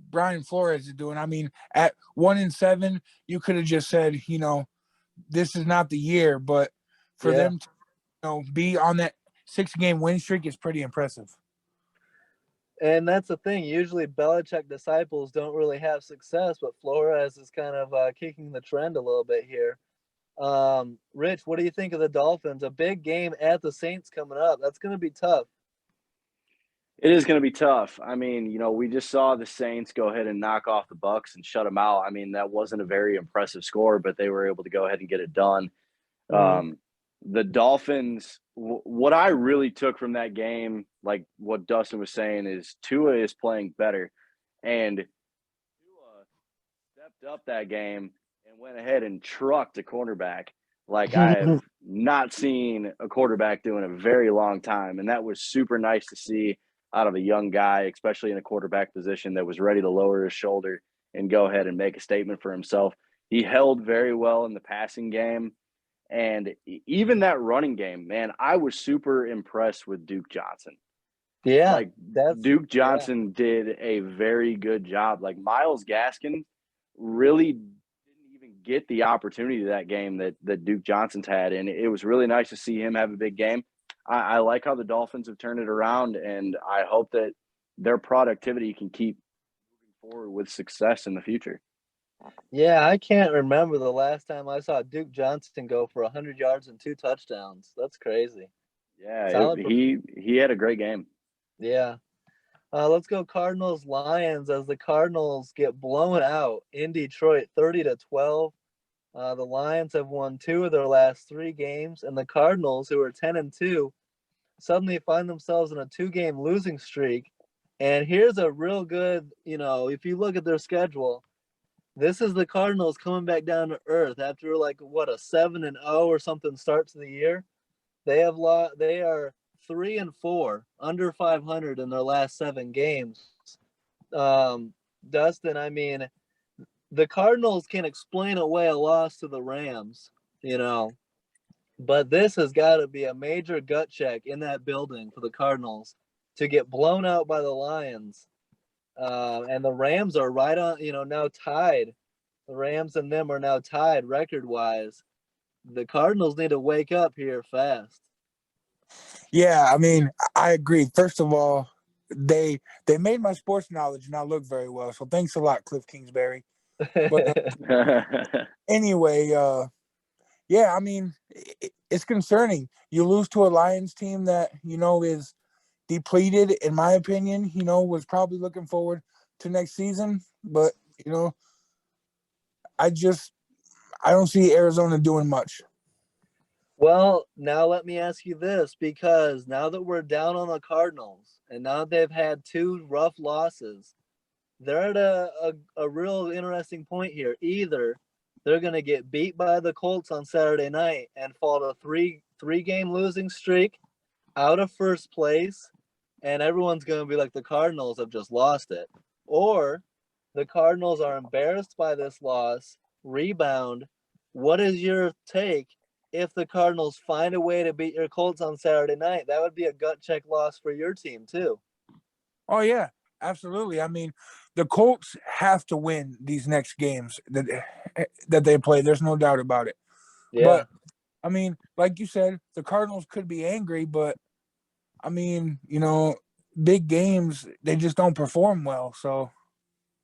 Brian Flores is doing. I mean, at 1-7, you could have just said, this is not the year, but for them to be on that 6-game win streak is pretty impressive. And that's the thing. Usually Belichick disciples don't really have success, but Flores is kind of kicking the trend a little bit here. Rich, what do you think of the Dolphins? A big game at the Saints coming up. That's going to be tough. It is going to be tough. I mean, we just saw the Saints go ahead and knock off the Bucks and shut them out. I mean, that wasn't a very impressive score, but they were able to go ahead and get it done. The Dolphins, what I really took from that game, like what Dustin was saying, is Tua is playing better. And Tua stepped up that game and went ahead and trucked a cornerback like I have not seen a quarterback do in a very long time. And that was super nice to see out of a young guy, especially in a quarterback position, that was ready to lower his shoulder and go ahead and make a statement for himself. He held very well in the passing game. And even that running game, man, I was super impressed with Duke Johnson. Yeah. Like, Duke Johnson did a very good job. Like, Myles Gaskin really didn't even get the opportunity that game that Duke Johnson's had. And it was really nice to see him have a big game. I like how the Dolphins have turned it around, and I hope that their productivity can keep moving forward with success in the future. Yeah, I can't remember the last time I saw Duke Johnson go for 100 yards and 2 touchdowns. That's crazy. Yeah, he had a great game. Yeah. Let's go Cardinals-Lions as the Cardinals get blown out in Detroit 30-12. The Lions have won 2 of their last 3 games, and the Cardinals, who are 10-2, suddenly find themselves in a 2-game losing streak. And here's a real good, if you look at their schedule, this is the Cardinals coming back down to earth after a 7-0 or something start to the year. They are 3-4, under 500 in their last 7 games. Dustin, I mean, the Cardinals can explain away a loss to the Rams, but this has got to be a major gut check in that building for the Cardinals to get blown out by the Lions. And the Rams are right on, now tied. The Rams and them are now tied record-wise. The Cardinals need to wake up here fast. Yeah, I mean, I agree. First of all, they made my sports knowledge not look very well. So thanks a lot, Cliff Kingsbury. But anyway, yeah, I mean, it's concerning. You lose to a Lions team that, is depleted, in my opinion, was probably looking forward to next season. But, I don't see Arizona doing much. Well, now let me ask you this, because now that we're down on the Cardinals and now they've had 2 rough losses, they're at a real interesting point here. Either they're going to get beat by the Colts on Saturday night and fall to 3-game losing streak out of first place, and everyone's going to be like, the Cardinals have just lost it. Or the Cardinals are embarrassed by this loss, rebound. What is your take if the Cardinals find a way to beat your Colts on Saturday night? That would be a gut check loss for your team too. Oh, yeah, absolutely. I mean, the Colts have to win these next games that they play. There's no doubt about it. Yeah. But, I mean, like you said, the Cardinals could be angry, but, I mean, big games, they just don't perform well. So,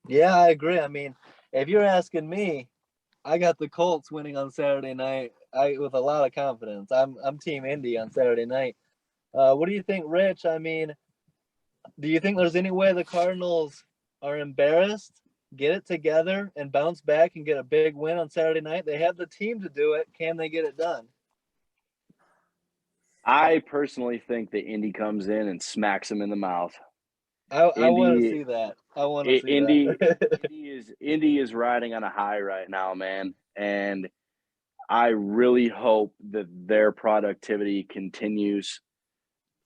yeah, I agree. I mean, if you're asking me, I got the Colts winning on Saturday night with a lot of confidence. I'm Team Indy on Saturday night. What do you think, Rich? I mean, do you think there's any way the Cardinals are embarrassed, get it together, and bounce back and get a big win on Saturday night? They have the team to do it. Can they get it done? I personally think that Indy comes in and smacks him in the mouth. I want to see that. I want to see that. Indy is riding on a high right now, man. And I really hope that their productivity continues.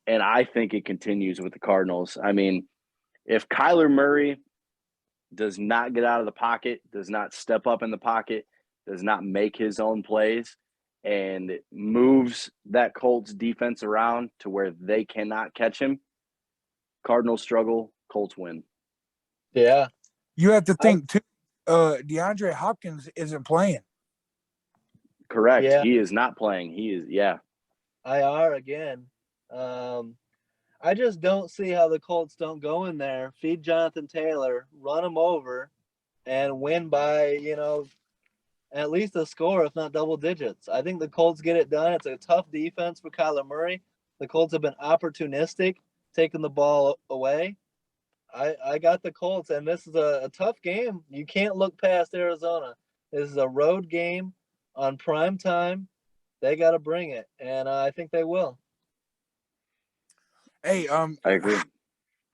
And I think it continues with the Cardinals. I mean, if Kyler Murray does not get out of the pocket, does not step up in the pocket, does not make his own plays, and moves that Colts defense around to where they cannot catch him, Cardinals struggle, Colts win. Yeah. You have to think, too, DeAndre Hopkins isn't playing. Correct. Yeah. He is not playing. He is, yeah. IR again. I just don't see how the Colts don't go in there, feed Jonathan Taylor, run him over, and win by, at least a score, if not double digits. I think the Colts get it done. It's a tough defense for Kyler Murray. The Colts have been opportunistic, taking the ball away. I got the Colts, and this is a tough game. You can't look past Arizona. This is a road game on prime time. They got to bring it, and I think they will. Hey, I agree.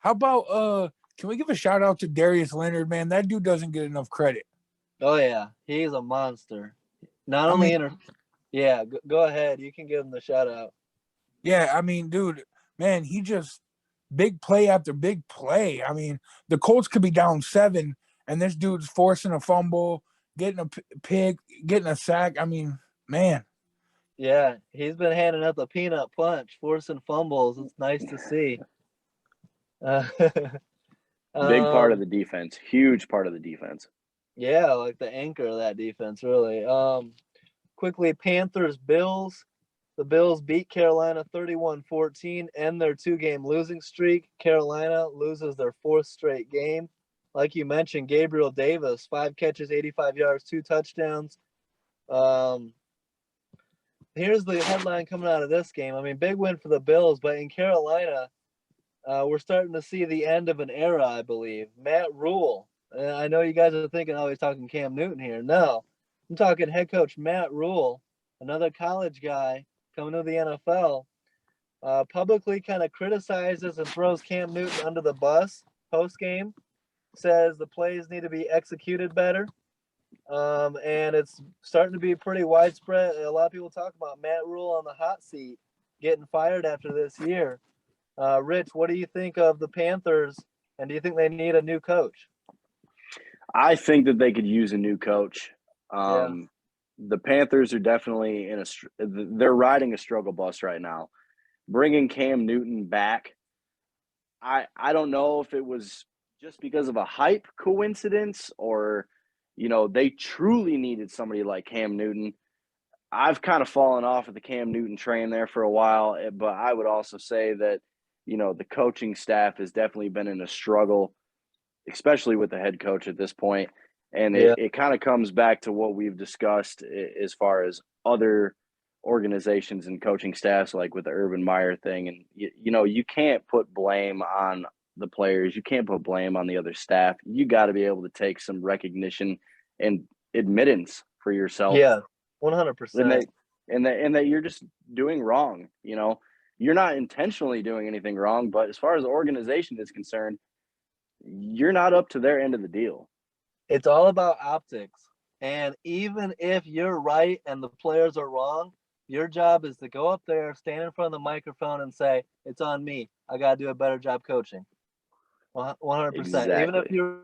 how about can we give a shout out to Darius Leonard, man? That dude doesn't get enough credit. Oh yeah, he's a monster. Not I only mean, yeah, go ahead. You can give him the shout out. yeah, I mean, dude, man, he just big play after big play. I mean, the Colts could be down 7, and this dude's forcing a fumble, getting a pick, getting a sack. I mean, man. Yeah, he's been handing out the peanut punch, forcing fumbles. It's nice to see. Big part of um, the defense. Huge part of the defense. yeah, like the anchor of that defense, really. Quickly, Panthers, Bills. The Bills beat Carolina 31-14, end their 2-game losing streak. Carolina loses their 4th straight game. Like you mentioned, Gabriel Davis, 5 catches, 85 yards, 2 touchdowns. Here's the headline coming out of this game. I mean, big win for the Bills, but in Carolina, we're starting to see the end of an era, I believe. Matt Rule. I know you guys are thinking, oh, he's talking Cam Newton here. No, I'm talking head coach Matt Rule, another college guy coming to the NFL, publicly kind of criticizes and throws Cam Newton under the bus post-game, says the plays need to be executed better. And it's starting to be pretty widespread. A lot of people talk about Matt Rule on the hot seat, getting fired after this year. Rich, what do you think of the Panthers, and do you think they need a new coach? I think that they could use a new coach. Yeah. The Panthers are definitely they're riding a struggle bus right now. Bringing Cam Newton back, I don't know if it was just because of a hype coincidence or, they truly needed somebody like Cam Newton. I've kind of fallen off of the Cam Newton train there for a while, but I would also say that, the coaching staff has definitely been in a struggle, especially with the head coach at this point. And Yeah. it kind of comes back to what we've discussed as far as other organizations and coaching staffs, like with the Urban Meyer thing. And, you can't put blame on the players. You can't put blame on the other staff. You got to be able to take some recognition and admittance for yourself. Yeah, And 100%. that you're just doing wrong. You're not intentionally doing anything wrong, but as far as the organization is concerned, you're not up to their end of the deal. It's all about optics. And even if you're right and the players are wrong, your job is to go up there, stand in front of the microphone and say, it's on me. I got to do a better job coaching. 100%. Exactly. Even if you're,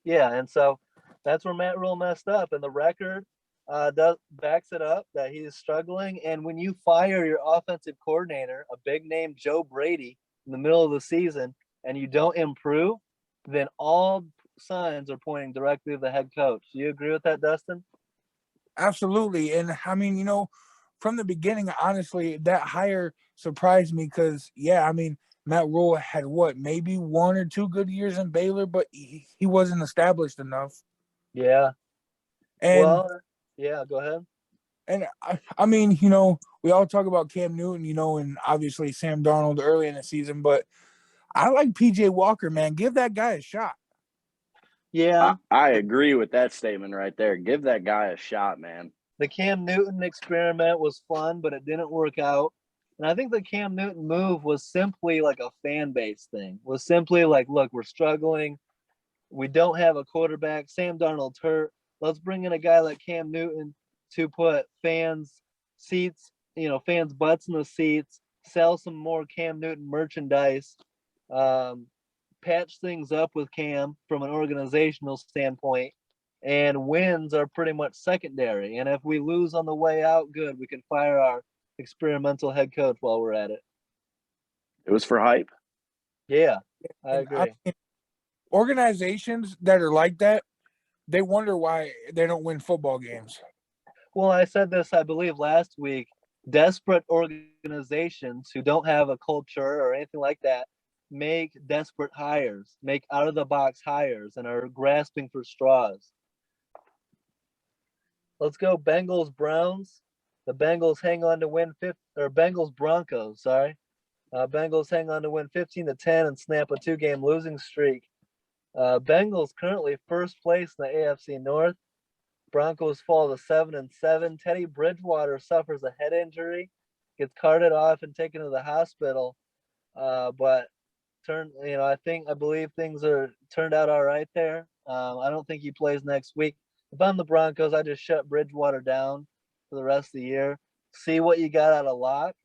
yeah. And so that's where Matt Rule messed up. And the record backs it up that he is struggling. And when you fire your offensive coordinator, a big name Joe Brady, in the middle of the season, and you don't improve, then all signs are pointing directly to the head coach. Do you agree with that, Dustin? Absolutely. And I mean, from the beginning, honestly, that hire surprised me because, yeah, I mean, Matt Rule had maybe 1 or 2 good years in Baylor, but he wasn't established enough. Yeah. And, well, yeah, go ahead. And I mean, we all talk about Cam Newton, and obviously Sam Darnold early in the season, but I like PJ Walker, man. Give that guy a shot. Yeah. I agree with that statement right there. Give that guy a shot, man. The Cam Newton experiment was fun, but it didn't work out. And I think the Cam Newton move was simply like a fan base thing. Was simply like, look, we're struggling. We don't have a quarterback. Sam Darnold's hurt. Let's bring in a guy like Cam Newton to put fans' butts in the seats, sell some more Cam Newton merchandise, patch things up with Cam from an organizational standpoint, and wins are pretty much secondary. And if we lose on the way out, good, we can fire our experimental head coach while we're at it. It was for hype. Yeah, I agree. Organizations that are like that, they wonder why they don't win football games. Well, I said this, I believe, last week. desperate organizations who don't have a culture or anything like that make desperate hires, make out-of-the-box hires, and are grasping for straws. Let's go Bengals-Browns. The Bengals hang on to win Bengals-Broncos, sorry. Bengals hang on to win 15-10 and snap a 2-game losing streak. Bengals currently first place in the AFC North. Broncos fall to 7-7. Teddy Bridgewater suffers a head injury, gets carted off and taken to the hospital. But I believe things are turned out all right there. I don't think he plays next week. If I'm the Broncos, I just shut Bridgewater down for the rest of the year. See what you got out of Locke,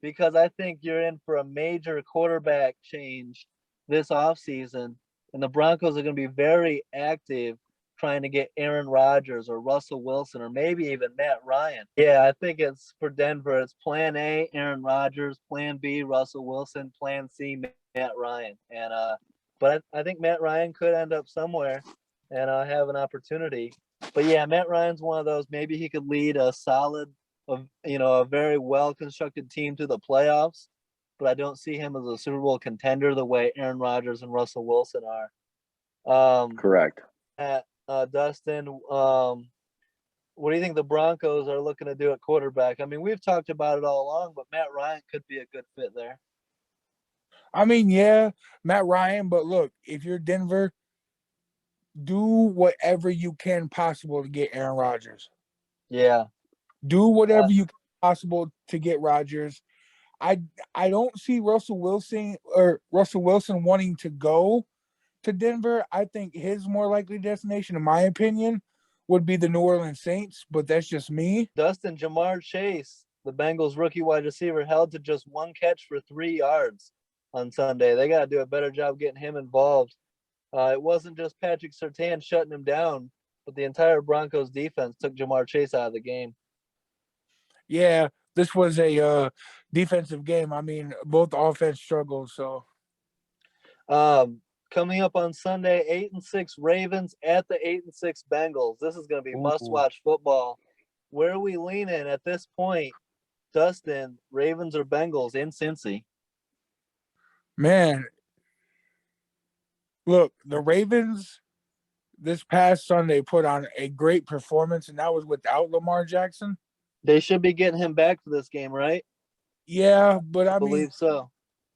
because I think you're in for a major quarterback change this offseason, and the Broncos are going to be very active trying to get Aaron Rodgers or Russell Wilson or maybe even Matt Ryan. Yeah, I think it's for Denver. It's plan A, Aaron Rodgers, plan B, Russell Wilson, plan C, Matt Ryan. And but I think Matt Ryan could end up somewhere and have an opportunity. But yeah, Matt Ryan's one of those. Maybe he could lead a solid, a very well-constructed team to the playoffs. But I don't see him as a Super Bowl contender the way Aaron Rodgers and Russell Wilson are. Correct. Dustin, what do you think the Broncos are looking to do at quarterback? I mean, we've talked about it all along, but Matt Ryan could be a good fit there. I mean, yeah, Matt Ryan, but look, if you're Denver, do whatever you can possible to get Aaron Rodgers. Yeah. Do whatever you can possible to get Rodgers. I don't see Russell Wilson wanting to go to Denver. I think his more likely destination, in my opinion, would be the New Orleans Saints, but that's just me. Dustin, Jamar Chase, the Bengals rookie wide receiver, held to just one catch for 3 yards on Sunday. They got to do a better job getting him involved. It wasn't just Patrick Surtain shutting him down, but the entire Broncos defense took Jamar Chase out of the game. Yeah, this was a defensive game. I mean, both offense struggled. So, coming up on Sunday, 8-6 Ravens at the 8-6 Bengals. This is going to be must-watch football. Where are we leaning at this point, Dustin? Ravens or Bengals in Cincy? Man, look, the Ravens this past Sunday put on a great performance, and that was without Lamar Jackson. They should be getting him back for this game, right? Yeah, but I believe so.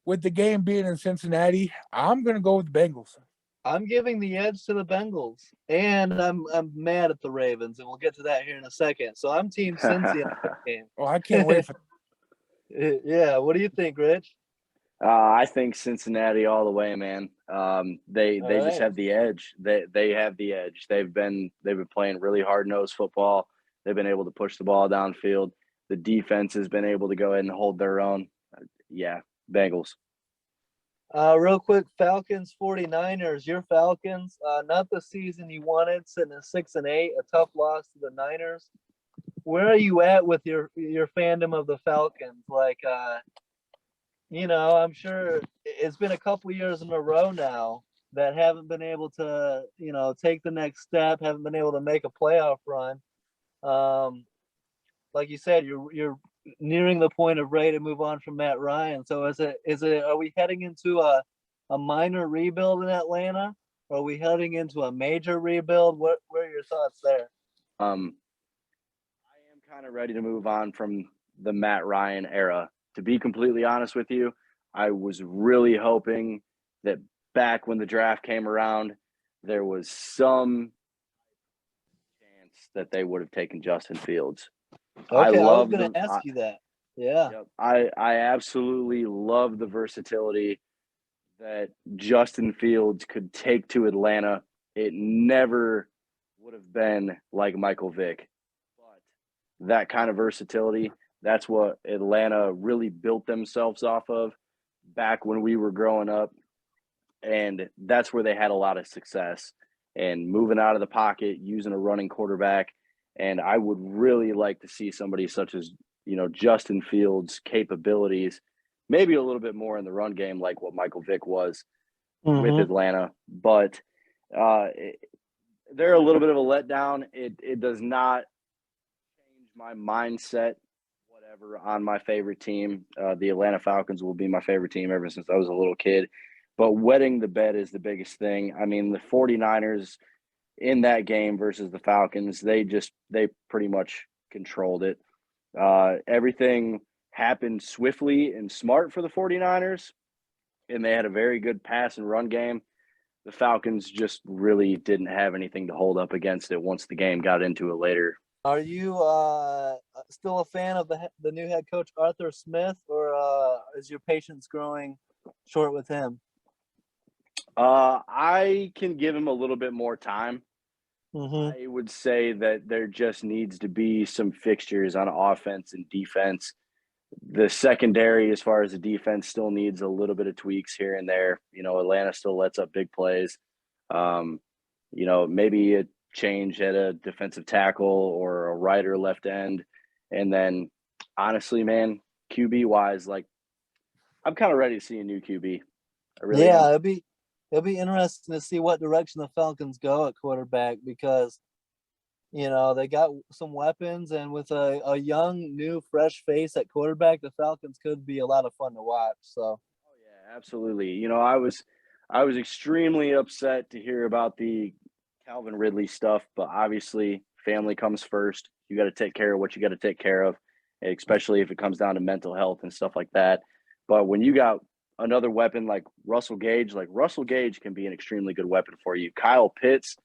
With the game being in Cincinnati, I'm going to go with the Bengals. I'm giving the edge to the Bengals, and I'm mad at the Ravens, and we'll get to that here in a second. So I'm Team Cincy in this game. Oh, I can't wait for Yeah, what do you think, Rich? I think Cincinnati all the way, man. They just have the edge. They have the edge. They've been playing really hard-nosed football. They've been able to push the ball downfield. The defense has been able to go ahead and hold their own. Yeah, Bengals. Real quick, Falcons 49ers. Your Falcons, not the season you wanted, sitting at 6-8, a tough loss to the Niners. Where are you at with your fandom of the Falcons? Like, I'm sure it's been a couple years in a row now that haven't been able to, take the next step, haven't been able to make a playoff run. Like you said, you're nearing the point of ready to move on from Matt Ryan. So are we heading into a minor rebuild in Atlanta? Or are we heading into a major rebuild? What are your thoughts there? I am kind of ready to move on from the Matt Ryan era. To be completely honest with you, I was really hoping that back when the draft came around, there was some chance that they would have taken Justin Fields. Okay, I was going to ask you that. Yeah. Yep, I absolutely love the versatility that Justin Fields could take to Atlanta. It never would have been like Michael Vick. But that kind of versatility, that's what Atlanta really built themselves off of back when we were growing up. And that's where they had a lot of success. And moving out of the pocket, using a running quarterback. And I would really like to see somebody such as, Justin Fields' capabilities, maybe a little bit more in the run game like what Michael Vick was with Atlanta. But they're a little bit of a letdown. It does not change my mindset forever on my favorite team. The Atlanta Falcons will be my favorite team ever since I was a little kid. But wetting the bed is the biggest thing. I mean, the 49ers in that game versus the Falcons, they pretty much controlled it. Everything happened swiftly and smart for the 49ers, and they had a very good pass and run game. The Falcons just really didn't have anything to hold up against it once the game got into it later. Are you still a fan of the new head coach Arthur Smith, or is your patience growing short with him? I can give him a little bit more time. Mm-hmm. I would say that there just needs to be some fixtures on offense and defense. The secondary, as far as the defense, still needs a little bit of tweaks here and there. Atlanta still lets up big plays. Maybe a change at a defensive tackle or a right or left end. And then, honestly, man, QB-wise, like, I'm kind of ready to see a new QB. I really am. It'll be interesting to see what direction the Falcons go at quarterback, because they got some weapons, and with a young, new, fresh face at quarterback, the Falcons could be a lot of fun to watch. So, oh yeah, absolutely. I was extremely upset to hear about the Calvin Ridley stuff, but obviously, family comes first. You got to take care of what you got to take care of, especially if it comes down to mental health and stuff like that. But when you got another weapon like Russell Gage can be an extremely good weapon for you. Kyle Pitts,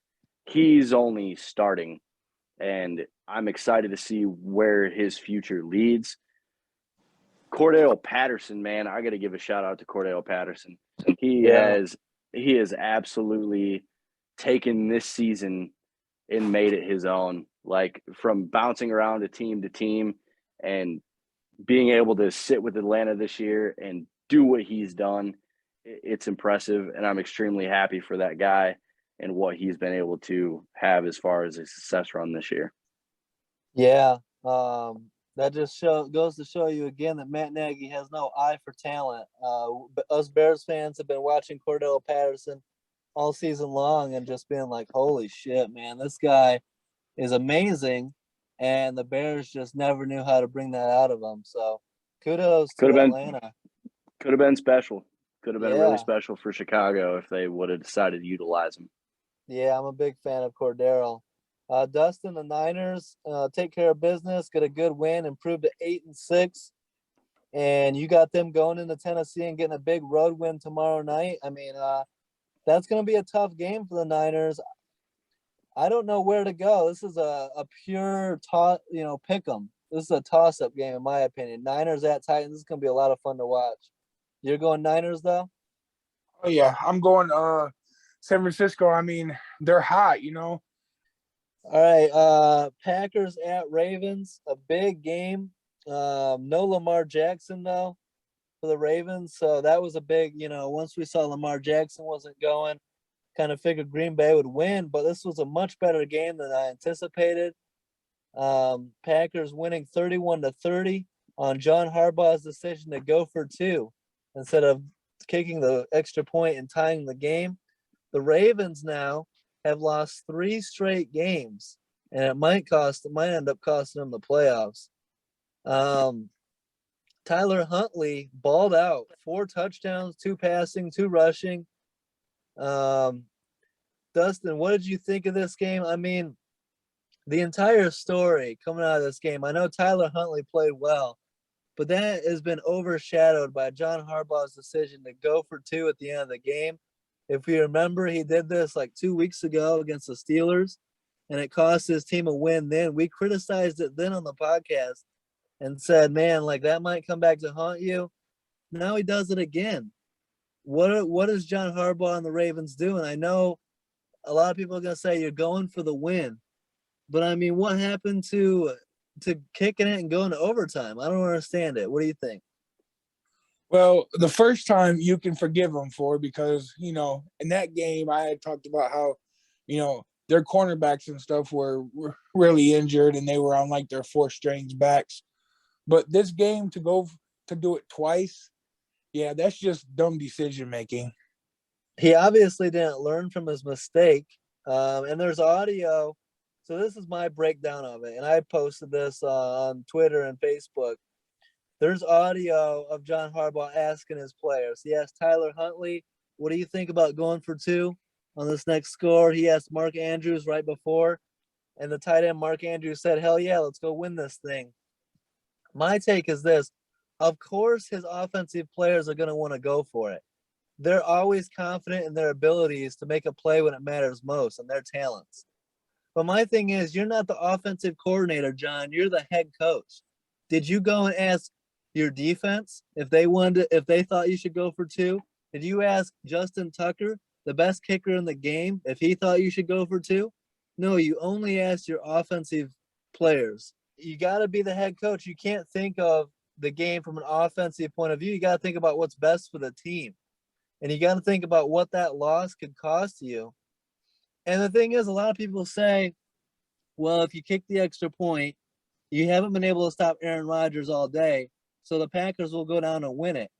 he's only starting, and I'm excited to see where his future leads. Cordell Patterson, man, I got to give a shout out to Cordell Patterson. He has absolutely taken this season and made it his own. Like, from bouncing around to team and being able to sit with Atlanta this year and do what he's done, it's impressive, and I'm extremely happy for that guy and what he's been able to have as far as a success run this year. Yeah, that just goes to show you again that Matt Nagy has no eye for talent. Us Bears fans have been watching Cordell Patterson all season long and just being like, holy shit, man, this guy is amazing, and the Bears just never knew how to bring that out of him. So kudos to Atlanta. Could have been special. Could have been really special for Chicago if they would have decided to utilize him. Yeah, I'm a big fan of Cordero. Dustin, the Niners take care of business, get a good win, improve to 8-6, and you got them going into Tennessee and getting a big road win tomorrow night. I mean, that's going to be a tough game for the Niners. I don't know where to go. This is a pure pick 'em. This is a toss-up game, in my opinion. Niners at Titans. This is going to be a lot of fun to watch. You're going Niners, though? Oh, yeah. I'm going San Francisco. I mean, they're hot, All right. Packers at Ravens. A big game. No Lamar Jackson, though, for the Ravens. So that was a big, once we saw Lamar Jackson wasn't going, kind of figured Green Bay would win. But this was a much better game than I anticipated. Packers winning 31-30 on John Harbaugh's decision to go for two instead of kicking the extra point and tying the game. The Ravens now have lost 3 straight games, and it might end up costing them the playoffs. Tyler Huntley balled out, 4 touchdowns, 2 passing, 2 rushing. Dustin, what did you think of this game? I mean, the entire story coming out of this game, I know Tyler Huntley played well, but that has been overshadowed by John Harbaugh's decision to go for 2 at the end of the game. If you remember, he did this like 2 weeks ago against the Steelers, and it cost his team a win then. We criticized it then on the podcast and said, man, like, that might come back to haunt you. Now he does it again. What is John Harbaugh and the Ravens doing? I know a lot of people are going to say you're going for the win, but I mean, what happened to kicking it and going to overtime? I don't understand it. What do you think? Well, the first time you can forgive them for, because, in that game I had talked about how, their cornerbacks and stuff were really injured and they were on like their 4th string backs. But this game to go to do it twice, yeah, that's just dumb decision making. He obviously didn't learn from his mistake. And there's audio. So this is my breakdown of it. And I posted this on Twitter and Facebook. There's audio of John Harbaugh asking his players. He asked Tyler Huntley, what do you think about going for 2 on this next score? He asked Mark Andrews right before, and the tight end Mark Andrews said, hell yeah, let's go win this thing. My take is this. Of course, his offensive players are going to want to go for it. They're always confident in their abilities to make a play when it matters most and their talents. But my thing is, you're not the offensive coordinator, John. You're the head coach. Did you go and ask your defense if they thought you should go for 2? Did you ask Justin Tucker, the best kicker in the game, if he thought you should go for 2? No, you only asked your offensive players. You got to be the head coach. You can't think of the game from an offensive point of view. You got to think about what's best for the team. And you got to think about what that loss could cost you. And the thing is, a lot of people say, well, if you kick the extra point, you haven't been able to stop Aaron Rodgers all day, so the Packers will go down and win it.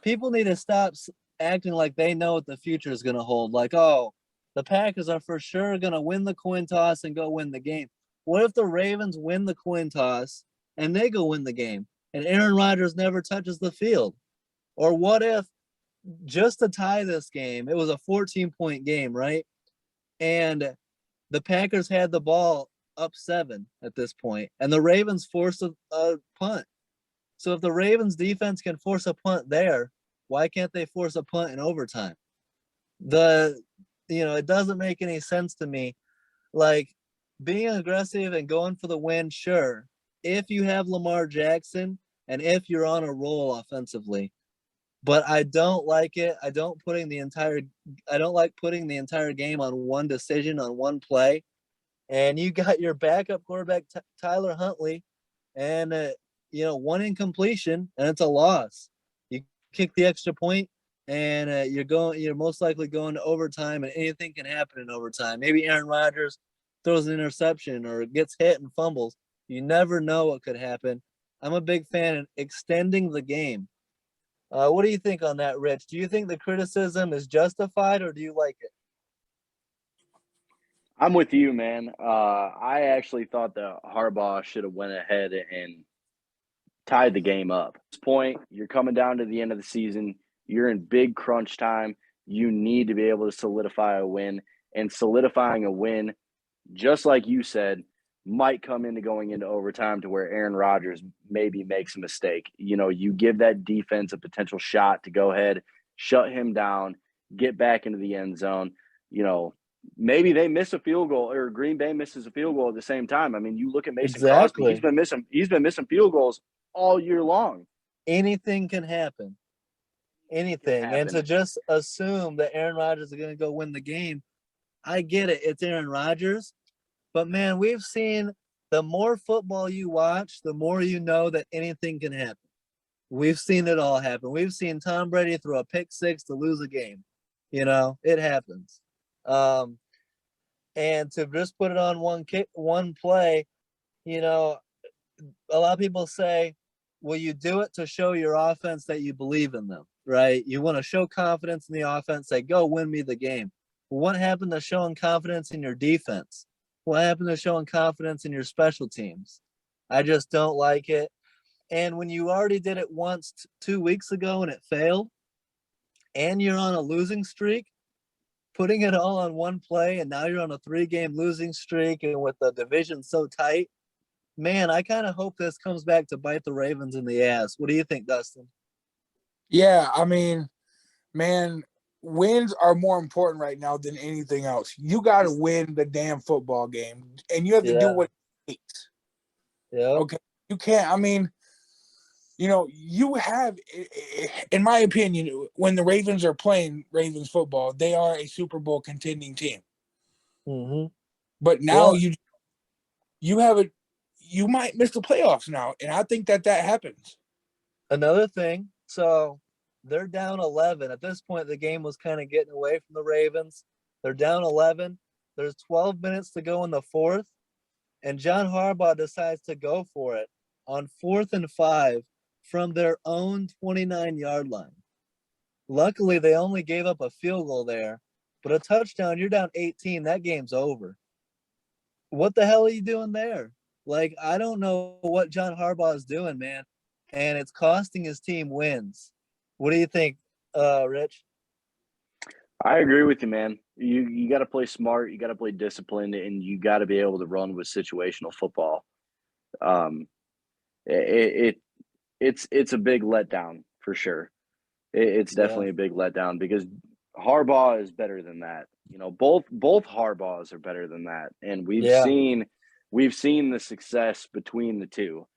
People need to stop acting like they know what the future is going to hold. Like, oh, the Packers are for sure going to win the coin toss and go win the game. What if the Ravens win the coin toss and they go win the game and Aaron Rodgers never touches the field? Or what if, just to tie this game, it was a 14-point game, right? And the Packers had the ball up 7 at this point, and the Ravens forced a punt. So if the Ravens defense can force a punt there, why can't they force a punt in overtime? It doesn't make any sense to me. Like, being aggressive and going for the win, sure, if you have Lamar Jackson and if you're on a roll offensively. But I don't like it. I don't like putting the entire game on one decision, on one play. And you got your backup quarterback, Tyler Huntley, and one incompletion, and it's a loss. You kick the extra point, and you're most likely going to overtime, and anything can happen in overtime. Maybe Aaron Rodgers throws an interception or gets hit and fumbles. You never know what could happen. I'm a big fan of extending the game. What do you think on that, Rich? Do you think the criticism is justified, or do you like it? I'm with you, man. I actually thought that Harbaugh should have went ahead and tied the game up. At this point, you're coming down to the end of the season. You're in big crunch time. You need to be able to solidify a win. And solidifying a win, just like you said, might come into going into overtime to where Aaron Rodgers maybe makes a mistake. You give that defense a potential shot to go ahead, shut him down, get back into the end zone. Maybe they miss a field goal or Green Bay misses a field goal at the same time. I mean, you look at Mason Crosby, he's been missing field goals all year long. Anything can happen. Anything. And to just assume that Aaron Rodgers is going to go win the game, I get it. It's Aaron Rodgers. But, man, we've seen the more football you watch, the more you know that anything can happen. We've seen it all happen. We've seen Tom Brady throw a pick 6 to lose a game. It happens. And to just put it on one play, a lot of people say, well, you do it to show your offense that you believe in them, right? You want to show confidence in the offense, say, go win me the game. Well, what happened to showing confidence in your defense? What happened to showing confidence in your special teams? I just don't like it. And when you already did it once 2 weeks ago and it failed, and you're on a losing streak, putting it all on one play, and now you're on a 3-game losing streak, and with the division so tight, man, I kind of hope this comes back to bite the Ravens in the ass. What do you think, Dustin? Yeah, I mean, man, wins are more important right now than anything else. You got to win the damn football game, and you have to do what it takes. Yeah. Okay. You can't, I mean, you have, in my opinion, when the Ravens are playing Ravens football, they are a Super Bowl contending team. Mm-hmm. But now you might miss the playoffs now, and I think that happens. Another thing, so they're down 11. At this point, the game was kind of getting away from the Ravens. They're down 11. There's 12 minutes to go in the fourth, and John Harbaugh decides to go for it on 4th and 5 from their own 29-yard line. Luckily, they only gave up a field goal there, but a touchdown, you're down 18. That game's over. What the hell are you doing there? Like, I don't know what John Harbaugh is doing, man. and it's costing his team wins. What do you think, Rich? I agree with you, man. You got to play smart, you got to play disciplined, and you got to be able to run with situational football. Um, it's a big letdown for sure. It's definitely a big letdown because Harbaugh is better than that. You know, both Harbaughs are better than that, and we've seen the success between the two.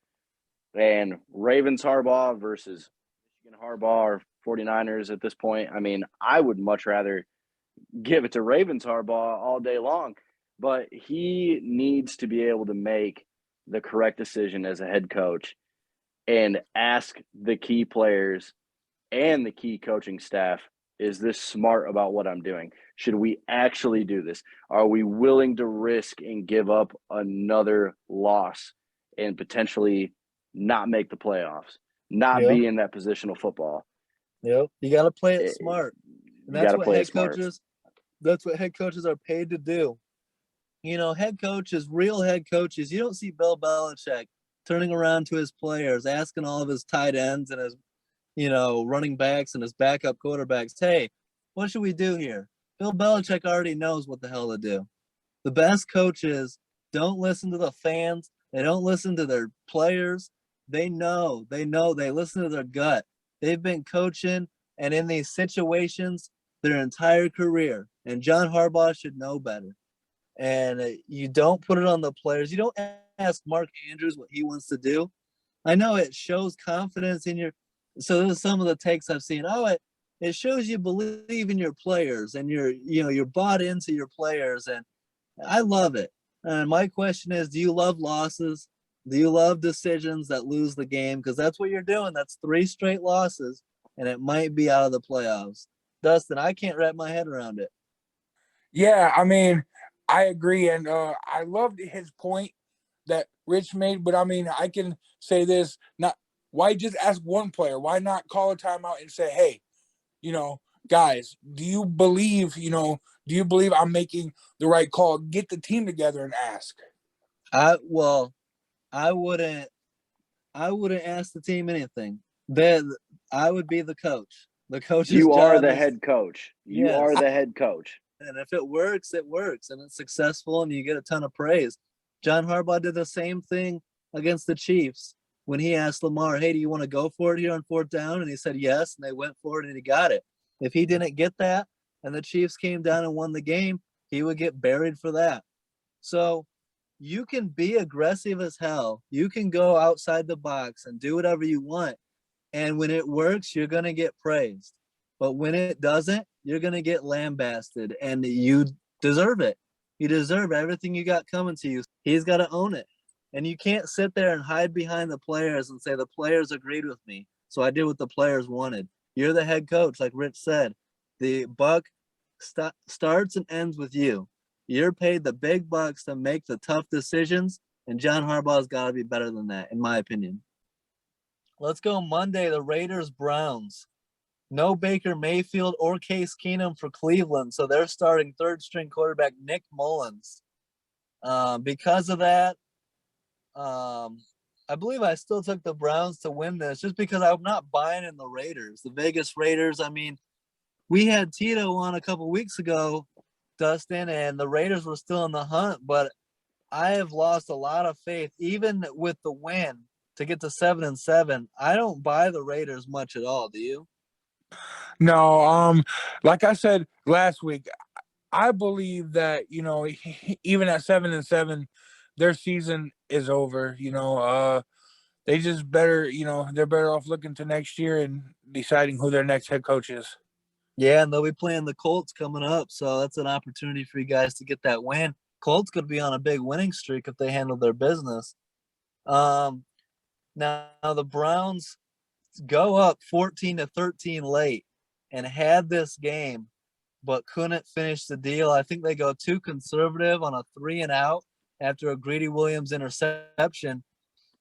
And Ravens Harbaugh versus Michigan Harbaugh or 49ers at this point. I mean, I would much rather give it to Ravens Harbaugh all day long, but he needs to be able to make the correct decision as a head coach and ask the key players and the key coaching staff, is this smart about what I'm doing? Should we actually do this? Are we willing to risk and give up another loss and potentially not make the playoffs, not be in that positional football? Yep. You got to play it smart. And that's what head coaches are paid to do. You know, real head coaches, you don't see Bill Belichick turning around to his players, asking all of his tight ends and his, running backs and his backup quarterbacks, hey, what should we do here? Bill Belichick already knows what the hell to do. The best coaches don't listen to the fans. They don't listen to their players. They listen to their gut. They've been coaching and in these situations their entire career. And John Harbaugh should know better. And you don't put it on the players. You don't ask Mark Andrews what he wants to do. I know it shows confidence in your – so those are some of the takes I've seen. Oh, it shows you believe in your players and you're bought into your players. And I love it. And my question is, do you love losses? Do you love decisions that lose the game? Because that's what you're doing. That's 3 straight losses, and it might be out of the playoffs. Dustin, I can't wrap my head around it. Yeah, I mean, I agree. And I loved his point that Rich made. But, I mean, I can say this. Why just ask one player? Why not call a timeout and say, hey, guys, do you believe I'm making the right call? Get the team together and ask. I wouldn't ask the team anything. I would be the coach. The coach's You are job the is, head coach. You are the head coach. And if it works, it works, and it's successful, and you get a ton of praise. John Harbaugh did the same thing against the Chiefs when he asked Lamar, hey, do you want to go for it here on 4th down? And he said yes, and they went for it, and he got it. If he didn't get that and the Chiefs came down and won the game, he would get buried for that. So you can be aggressive as hell. You can go outside the box and do whatever you want. And when it works, you're going to get praised. But when it doesn't, you're going to get lambasted, and you deserve it. You deserve everything you got coming to you. He's got to own it. And you can't sit there and hide behind the players and say the players agreed with me, so I did what the players wanted. You're the head coach, like Rich said. The buck starts and ends with you. You're paid the big bucks to make the tough decisions, and John Harbaugh's got to be better than that, in my opinion. Let's go Monday, the Raiders-Browns. No Baker Mayfield or Case Keenum for Cleveland, so they're starting 3rd-string quarterback Nick Mullins. Because of that, I believe I still took the Browns to win this just because I'm not buying in the Raiders. The Vegas Raiders, I mean, we had Tito on a couple weeks ago, Dustin, and the Raiders were still in the hunt, but I have lost a lot of faith, even with the win, to get to 7-7. I don't buy the Raiders much at all. Do you? No, like I said last week, I believe that, even at 7-7, their season is over. They just better, they're better off looking to next year and deciding who their next head coach is. Yeah, and they'll be playing the Colts coming up, so that's an opportunity for you guys to get that win. Colts could be on a big winning streak if they handle their business. Now the Browns go up 14-13 late and had this game, but couldn't finish the deal. I think they go too conservative on a 3-and-out after a Greedy Williams interception.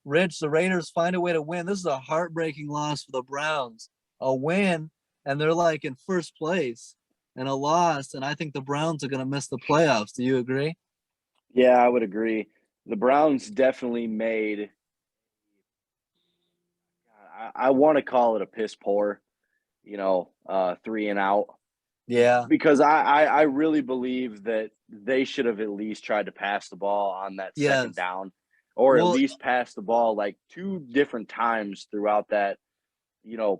Rich, the Raiders find a way to win. This is a heartbreaking loss for the Browns. A win, and they're like in 1st place, and a loss, and I think the Browns are going to miss the playoffs. Do you agree? Yeah, I would agree. The Browns definitely made I want to call it a piss poor, 3 and out. Yeah. Because I really believe that they should have at least tried to pass the ball on that second Yes. down, or at Well, least pass the ball like 2 different times throughout that,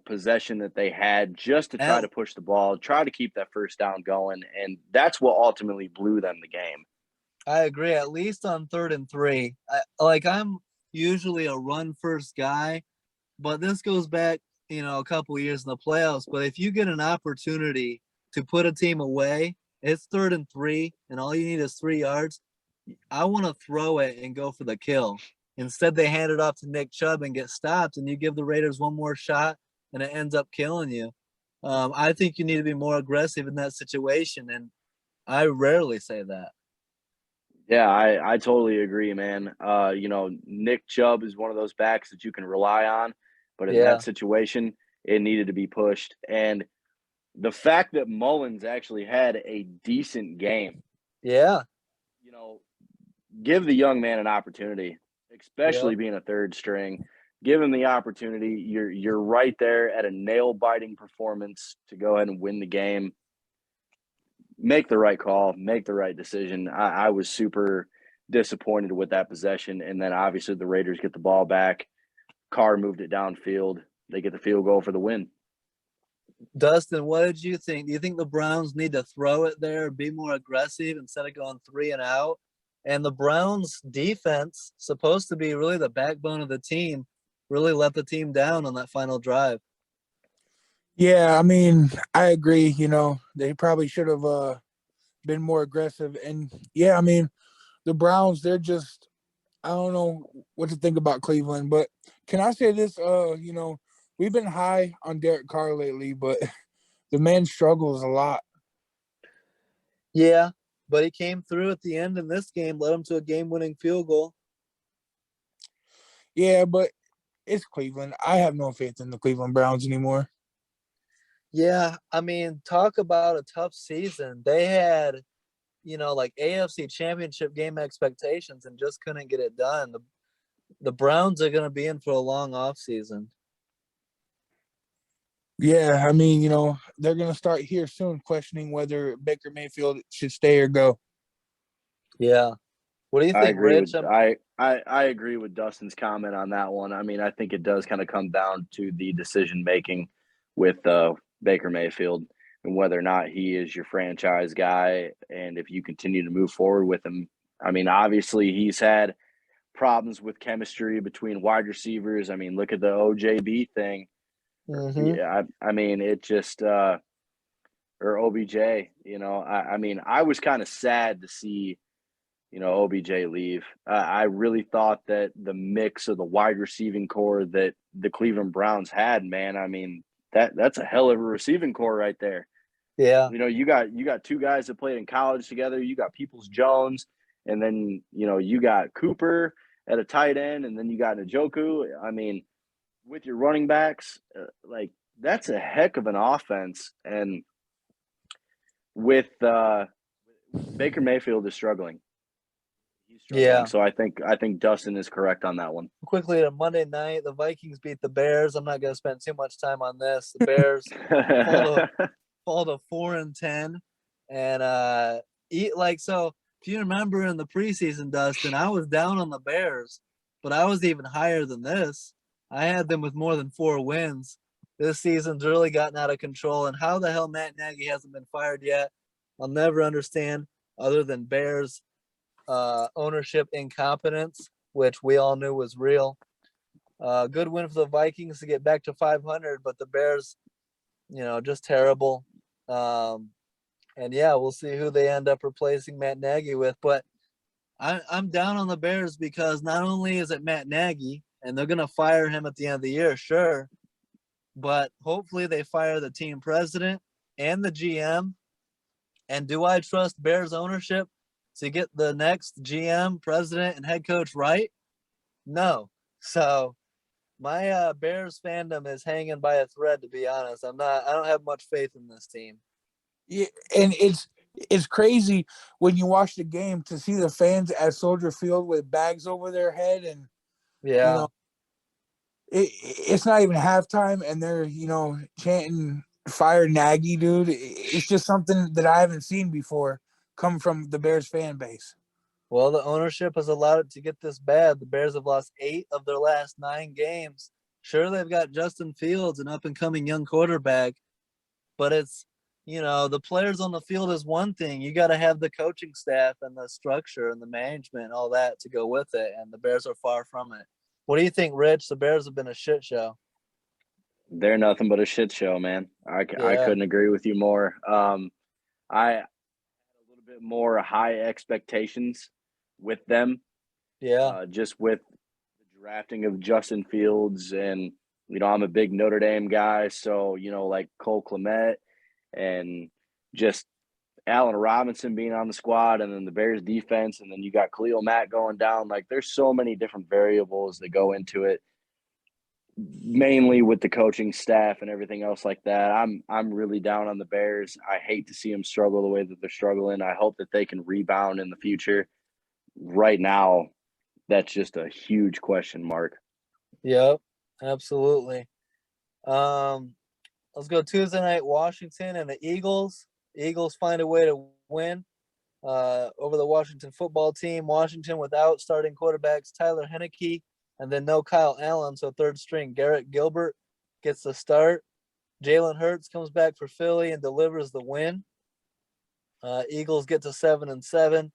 possession that they had, just to try and to push the ball, try to keep that first down going, and that's what ultimately blew them the game. I agree. At least on 3rd and 3. I'm usually a run first guy, but this goes back, a couple years in the playoffs. But if you get an opportunity to put a team away, it's 3rd and 3, and all you need is 3 yards. I want to throw it and go for the kill. Instead, they hand it off to Nick Chubb and get stopped, and you give the Raiders one more shot, and it ends up killing you. I think you need to be more aggressive in that situation, and I rarely say that. Yeah, I totally agree, man. Nick Chubb is one of those backs that you can rely on, but in Yeah. that situation, it needed to be pushed. And the fact that Mullins actually had a decent game, Yeah. Give the young man an opportunity, especially Yep. being a third string. Give him the opportunity. You're right there at a nail-biting performance to go ahead and win the game. Make the right call, make the right decision. I was super disappointed with that possession. And then obviously the Raiders get the ball back. Carr moved it downfield. They get the field goal for the win. Dustin, what did you think? Do you think the Browns need to throw it there, be more aggressive instead of going 3 and out? And the Browns defense, supposed to be really the backbone of the team, really let the team down on that final drive. Yeah, I mean, I agree. They probably should have been more aggressive. And yeah, I mean, the Browns, they're just, I don't know what to think about Cleveland. But can I say this? We've been high on Derek Carr lately, but the man struggles a lot. Yeah, but he came through at the end in this game, led him to a game-winning field goal. Yeah, but it's Cleveland. I have no faith in the Cleveland Browns anymore. Yeah, I mean, talk about a tough season. They had, like AFC Championship game expectations and just couldn't get it done. The Browns are going to be in for a long offseason. Yeah, I mean, they're going to start here soon questioning whether Baker Mayfield should stay or go. Yeah. What do you think, Rich? I agree with Dustin's comment on that one. I mean, I think it does kind of come down to the decision making with Baker Mayfield and whether or not he is your franchise guy, and if you continue to move forward with him. I mean, obviously he's had problems with chemistry between wide receivers. I mean, look at the OJB thing. Mm-hmm. Yeah, I mean, it just or OBJ. I mean, I was kind of sad to see OBJ leave. I really thought that the mix of the wide receiving core that the Cleveland Browns had, man, I mean, that's a hell of a receiving core right there. Yeah. You got 2 guys that played in college together. You got Peoples-Jones, and then, you got Cooper at a tight end, and then you got Njoku. I mean, with your running backs, that's a heck of an offense. And with Baker Mayfield is struggling. He's struggling. Yeah. So I think Dustin is correct on that one. Quickly to Monday night, the Vikings beat the Bears. I'm not going to spend too much time on this. The Bears fall to 4-10, and so. If you remember in the preseason, Dustin, I was down on the Bears, but I was even higher than this. I had them with more than 4 wins. This season's really gotten out of control, and how the hell Matt Nagy hasn't been fired yet, I'll never understand, other than Bears ownership incompetence, which we all knew was real. Good win for the Vikings to get back to 500, but the Bears, just terrible. And yeah, we'll see who they end up replacing Matt Nagy with. But I'm down on the Bears because not only is it Matt Nagy, and they're going to fire him at the end of the year, sure, but hopefully they fire the team president and the GM. And do I trust Bears ownership to get the next GM, president, and head coach right? No. So my Bears fandom is hanging by a thread, to be honest. I don't have much faith in this team. Yeah, and it's crazy when you watch the game to see the fans at Soldier Field with bags over their head, and yeah, it's not even halftime, and they're chanting "Fire Nagy," dude. It's just something that I haven't seen before come from the Bears fan base. Well, the ownership has allowed it to get this bad. The Bears have lost 8 of their last 9 games. Sure, they've got Justin Fields, an up-and-coming young quarterback, but it's, the players on the field is one thing. You got to have the coaching staff and the structure and the management and all that to go with it, and the Bears are far from it. What do you think, Rich? The Bears have been a shit show. They're nothing but a shit show, man. I couldn't agree with you more. I had a little bit more high expectations with them. Yeah. Just with the drafting of Justin Fields, and I'm a big Notre Dame guy, so like Cole Kmet and just Allen Robinson being on the squad, and then the Bears defense, and then you got Khalil Mack going down. Like, there's so many different variables that go into it, mainly with the coaching staff and everything else like that. I'm really down on the Bears. I hate to see them struggle the way that they're struggling. I hope that they can rebound in the future. Right now, that's just a huge question mark. Yep, absolutely. Let's go Tuesday night, Washington and the Eagles. Eagles find a way to win over the Washington football team. Washington without starting quarterbacks Tyler Heineke and then no Kyle Allen, so third string Garrett Gilbert gets the start. Jalen Hurts comes back for Philly and delivers the win. Eagles get to 7-7.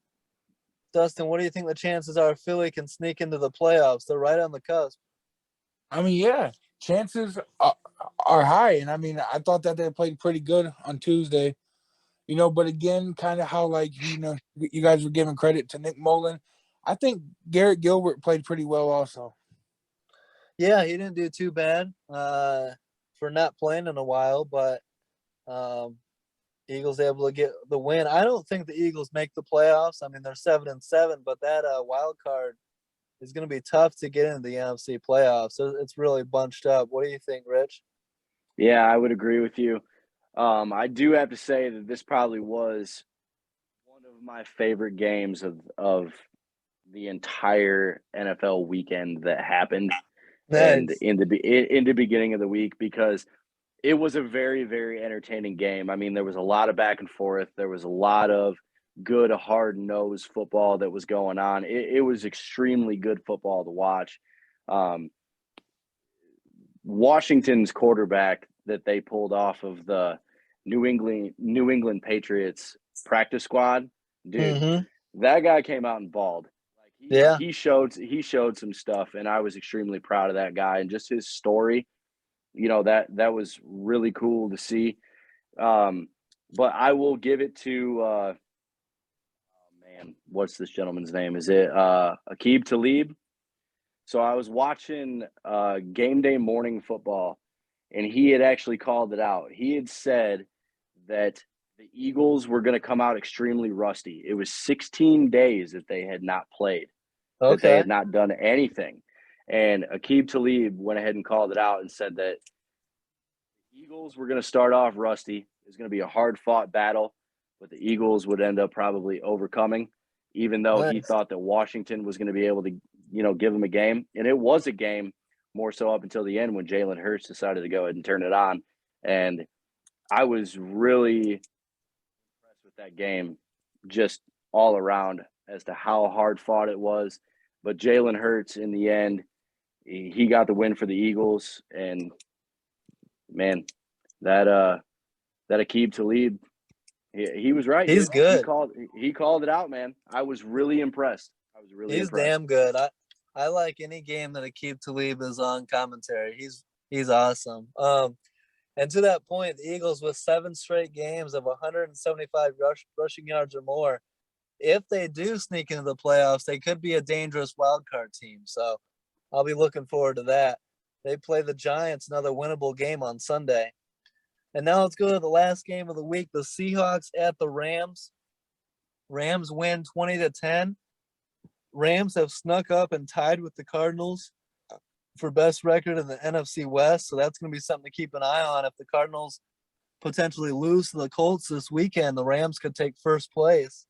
Dustin, what do you think the chances are Philly can sneak into the playoffs? They're right on the cusp. I mean, yeah, chances are high, and I mean, I thought that they played pretty good on Tuesday. But again, kind of how you guys were giving credit to Nick Mullen. I think Garrett Gilbert played pretty well also. Yeah, he didn't do too bad for not playing in a while, but Eagles able to get the win. I don't think the Eagles make the playoffs. I mean, they're 7-7, but that wild card is going to be tough to get into the NFC playoffs. So it's really bunched up. What do you think, Rich? Yeah, I would agree with you. I do have to say that this probably was one of my favorite games of the entire NFL weekend that happened, and in the beginning of the week, because it was a very, very entertaining game. I mean, there was a lot of back and forth. There was a lot of good, hard-nosed football that was going on. It was extremely good football to watch. Washington's quarterback that they pulled off of the New England Patriots practice squad, dude, that guy came out and balled. Like he showed some stuff, and I was extremely proud of that guy and just his story. That was really cool to see. But I will give it to what's this gentleman's name? Is it Aqib Talib? So I was watching Game Day Morning Football, and he had actually called it out. He had said that the Eagles were going to come out extremely rusty. It was 16 days that they had not played, that they had not done anything. And Aqib Talib went ahead and called it out and said that the Eagles were going to start off rusty. It was going to be a hard-fought battle, but the Eagles would end up probably overcoming, even though he thought that Washington was going to be able to, give them a game. And it was a game more so up until the end when Jalen Hurts decided to go ahead and turn it on. And I was really impressed with that game just all around as to how hard fought it was. But Jalen Hurts, in the end, he got the win for the Eagles. And, man, that Aqib Talib, he was right. He's good. He called it out, man. I was really impressed. He's damn good. I like any game that Aqib Talib is on commentary. He's awesome. And to that point, the Eagles with 7 straight games of 175 rushing yards or more, if they do sneak into the playoffs, they could be a dangerous wild card team. So I'll be looking forward to that. They play the Giants, another winnable game on Sunday. And now let's go to the last game of the week, the Seahawks at the Rams. Rams win 20-10. Rams have snuck up and tied with the Cardinals for best record in the NFC West. So that's going to be something to keep an eye on. If the Cardinals potentially lose to the Colts this weekend, the Rams could take first place.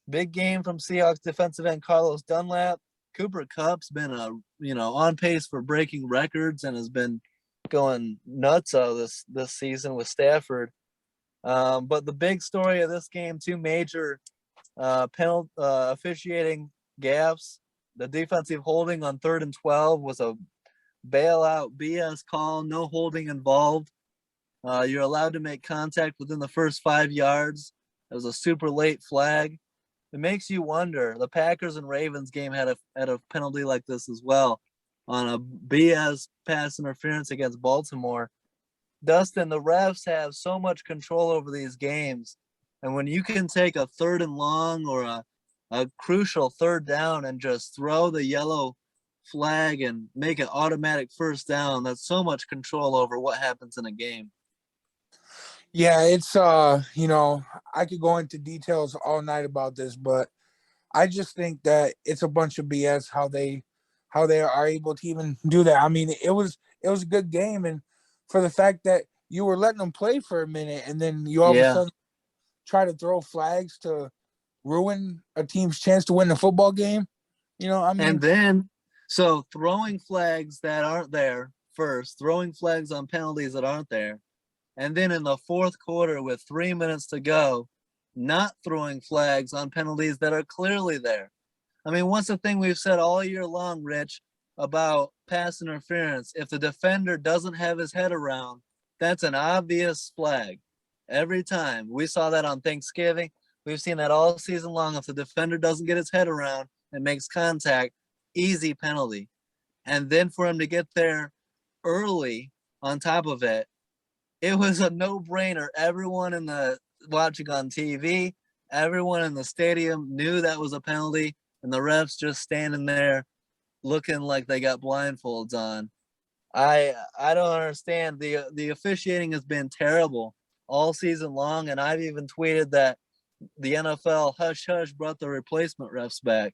Big game from Seahawks defensive end Carlos Dunlap. Cooper Kupp's been a on pace for breaking records and has been going nuts out this season with Stafford. But the big story of this game, two major officiating gaffes. The defensive holding on 3rd and 12 was a bailout BS call, no holding involved. You're allowed to make contact within the first 5 yards. It was a super late flag. It makes you wonder. The Packers and Ravens game had a penalty like this as well on a BS pass interference against Baltimore. Dustin, the refs have so much control over these games. And when you can take a 3rd and long or a crucial 3rd down and just throw the yellow flag and make an automatic first down, that's so much control over what happens in a game. Yeah, it's I could go into details all night about this, but I just think that it's a bunch of BS how they are able to even do that. I mean, it was a good game, and for the fact that you were letting them play for a minute and then you all of a sudden try to throw flags to ruin a team's chance to win the football game. And then so throwing flags that aren't there first, throwing flags on penalties that aren't there. And then in the 4th quarter with 3 minutes to go, not throwing flags on penalties that are clearly there. I mean, what's the thing we've said all year long, Rich, about pass interference? If the defender doesn't have his head around, that's an obvious flag. Every time. We saw that on Thanksgiving. We've seen that all season long. If the defender doesn't get his head around and makes contact, easy penalty. And then for him to get there early on top of it, it was a no-brainer. Everyone in the watching on TV, everyone in the stadium knew that was a penalty, and the refs just standing there looking like they got blindfolds on. I don't understand. The officiating has been terrible all season long, and I've even tweeted that the NFL hush hush brought the replacement refs back.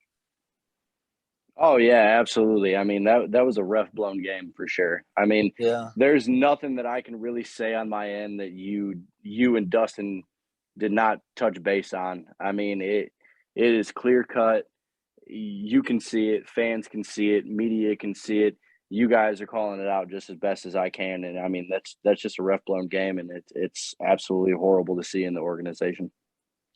Oh yeah, absolutely. I mean, that was a ref blown game for sure. I mean, there's nothing that I can really say on my end that you and Dustin did not touch base on. I mean, it is clear cut. You can see it, fans can see it, media can see it. You guys are calling it out just as best as I can, and I mean that's just a ref blown game, and it's absolutely horrible to see in the organization.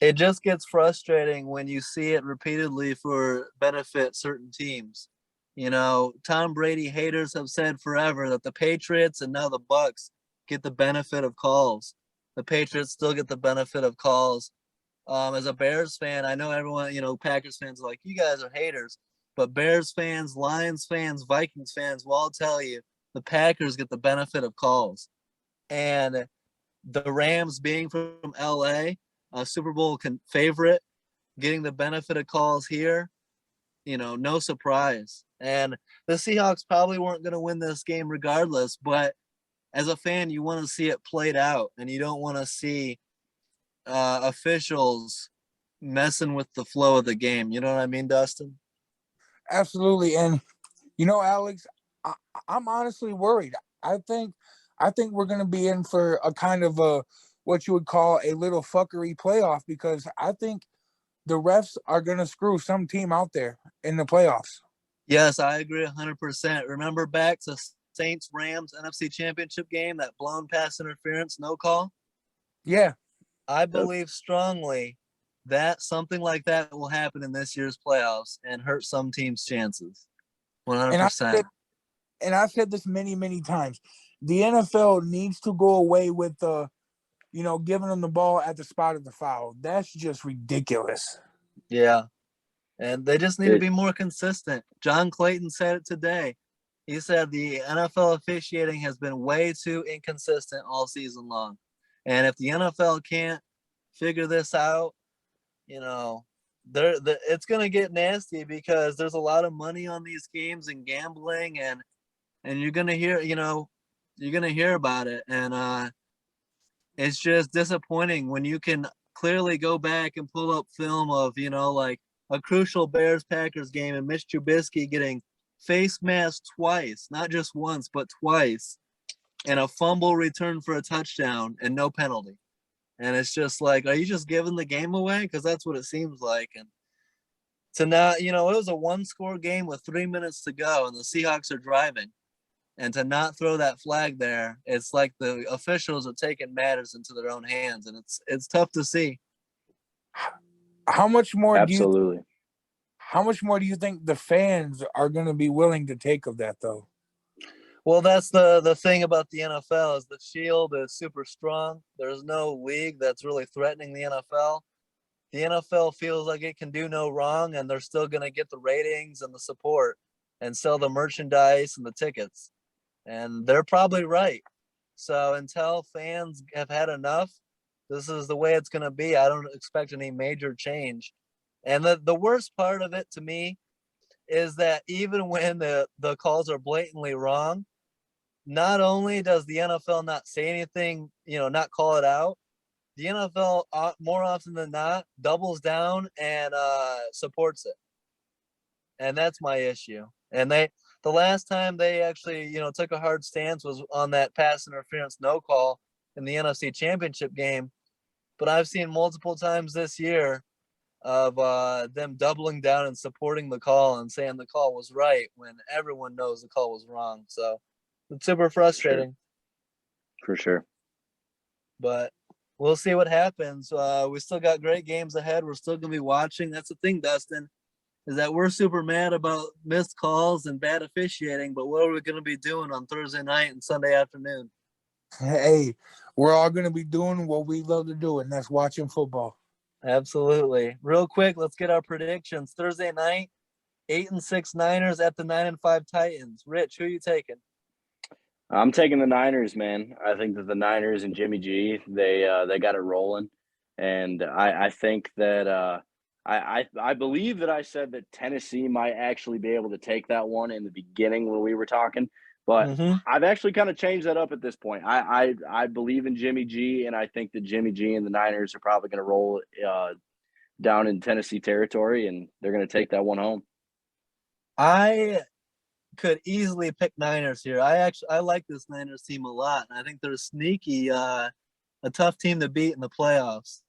It just gets frustrating when you see it repeatedly for benefit certain teams. Tom Brady haters have said forever that the Patriots and now the Bucs get the benefit of calls. The Patriots still get the benefit of calls. As a Bears fan, I know everyone, Packers fans are like, you guys are haters. But Bears fans, Lions fans, Vikings fans will all tell you the Packers get the benefit of calls. And the Rams being from LA, a Super Bowl favorite, getting the benefit of calls here, no surprise. And the Seahawks probably weren't going to win this game regardless, but as a fan, you want to see it played out, and you don't want to see officials messing with the flow of the game. You know what I mean, Dustin? Absolutely. And, Alex, I'm honestly worried. I think we're going to be in for a kind of what you would call a little fuckery playoff, because I think the refs are going to screw some team out there in the playoffs. Yes, I agree 100%. Remember back to Saints-Rams NFC Championship game, that blown pass interference, no call? Yeah. I believe strongly that something like that will happen in this year's playoffs and hurt some teams' chances. 100%. And I've said this many, many times. The NFL needs to go away with giving them the ball at the spot of the foul. That's just ridiculous. Yeah. And they just need to be more consistent. John Clayton said it today. He said the NFL officiating has been way too inconsistent all season long. And if the NFL can't figure this out, it's going to get nasty, because there's a lot of money on these games and gambling, and you're going to hear about it. And it's just disappointing when you can clearly go back and pull up film of, like a crucial Bears-Packers game and Mitch Trubisky getting face masked twice, not just once, but twice, and a fumble return for a touchdown and no penalty. And it's just like, are you just giving the game away? Because that's what it seems like. And to not, it was a one-score game with 3 minutes to go, and the Seahawks are driving. And to not throw that flag there, it's like the officials are taking matters into their own hands, and it's tough to see. How much more Absolutely. How much more do you think the fans are going to be willing to take of that, though? Well, that's the thing about the NFL is the shield is super strong. There's no league that's really threatening the NFL. The NFL feels like it can do no wrong, and they're still going to get the ratings and the support and sell the merchandise and the tickets. And they're probably right. So until fans have had enough, this is the way it's going to be. I don't expect any major change. And the worst part of it to me is that even when the calls are blatantly wrong, not only does the NFL not say anything, not call it out, the NFL more often than not doubles down and supports it. And that's my issue. And the last time they actually, took a hard stance was on that pass interference no call in the NFC Championship game. But I've seen multiple times this year of them doubling down and supporting the call and saying the call was right when everyone knows the call was wrong. So it's super frustrating. For sure. But we'll see what happens. We still got great games ahead. We're still going to be watching. That's the thing, Dustin, is that we're super mad about missed calls and bad officiating, but what are we going to be doing on Thursday night and Sunday afternoon? Hey, we're all going to be doing what we love to do, and that's watching football. Absolutely. Real quick, let's get our predictions. Thursday night, 8-6 Niners at the 9-5 Titans. Rich, who are you taking? I'm taking the Niners, man. I think that the Niners and Jimmy G, they got it rolling, and I think that I believe that I said that Tennessee might actually be able to take that one in the beginning when we were talking, but I've actually kind of changed that up at this point. I believe in Jimmy G, and I think that Jimmy G and the Niners are probably going to roll down in Tennessee territory, and they're going to take that one home. I could easily pick Niners here. I like this Niners team a lot, and I think they're sneaky, a tough team to beat in the playoffs.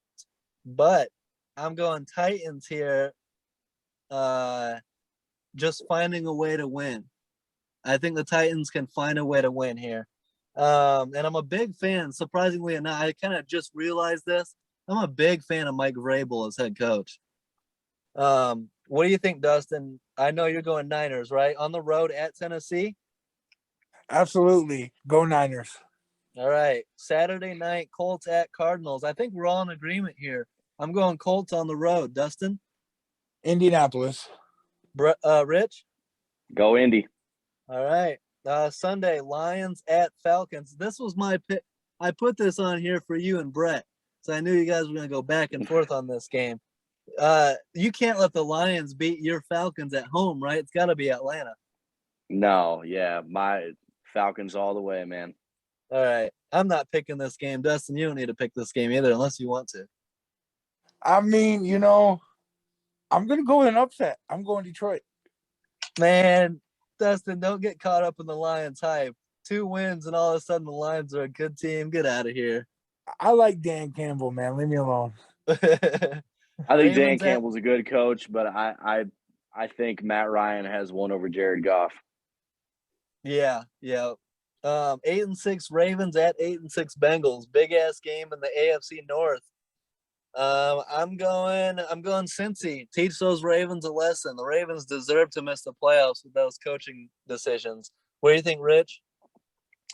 But I'm going Titans here, just finding a way to win. I think the Titans can find a way to win here. And I'm a big fan, surprisingly enough. I kind of just realized this. I'm a big fan of Mike Vrabel as head coach. What do you think, Dustin? I know you're going Niners, right? On the road at Tennessee? Absolutely. Go Niners. All right. Saturday night, Colts at Cardinals. I think we're all in agreement here. I'm going Colts on the road. Dustin? Indianapolis. Rich? Go Indy. All right. Sunday, Lions at Falcons. This was my pick. I put this on here for you and Brett, so I knew you guys were going to go back and forth on this game. You can't let the Lions beat your Falcons at home, right? It's got to be Atlanta. No, yeah, my Falcons all the way, man. All right. I'm not picking this game. Dustin, you don't need to pick this game either unless you want to. I mean, I'm going to go with an upset. I'm going Detroit. Man, Dustin, don't get caught up in the Lions hype. 2 wins and all of a sudden the Lions are a good team. Get out of here. I like Dan Campbell, man. Leave me alone. I think Dan Campbell's a good coach, but I think Matt Ryan has one over Jared Goff. Yeah. 8-6 Ravens at 8-6 Bengals. Big ass game in the AFC North. I'm going Cincy. Teach those Ravens a lesson. The Ravens deserve to miss the playoffs with those coaching decisions. What do you think, Rich?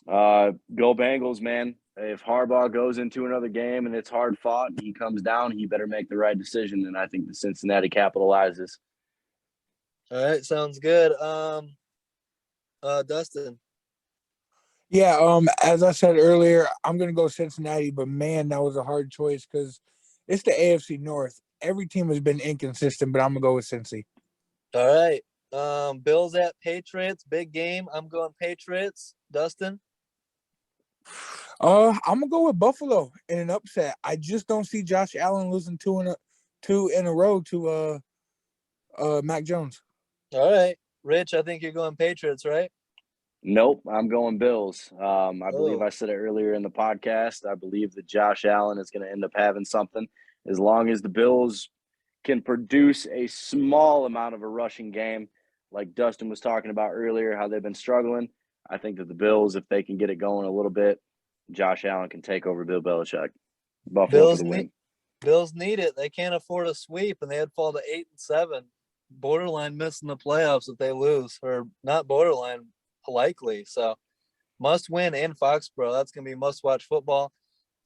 Go Bengals, man. If Harbaugh goes into another game and it's hard fought and he comes down, he better make the right decision. And I think the Cincinnati capitalizes. All right, sounds good. Dustin. Yeah, as I said earlier, I'm gonna go Cincinnati, but man, that was a hard choice because it's the AFC North. Every team has been inconsistent, but I'm gonna go with Cincy. All right. Bills at Patriots, big game. I'm going Patriots. Dustin. I'm gonna go with Buffalo in an upset. I just don't see Josh Allen losing two in a row to Mac Jones. All right. Rich, I think you're going Patriots, right? Nope, I'm going Bills. I believe I said it earlier in the podcast. I believe that Josh Allen is going to end up having something as long as the Bills can produce a small amount of a rushing game, like Dustin was talking about earlier, how they've been struggling, I think that the Bills, if they can get it going a little bit, Josh Allen can take over Bill Belichick. Buffalo for the win. Bills need it. They can't afford a sweep, and they'd fall to 8-7, borderline missing the playoffs if they lose, or not borderline, likely. So must win in Foxborough. That's going to be must-watch football.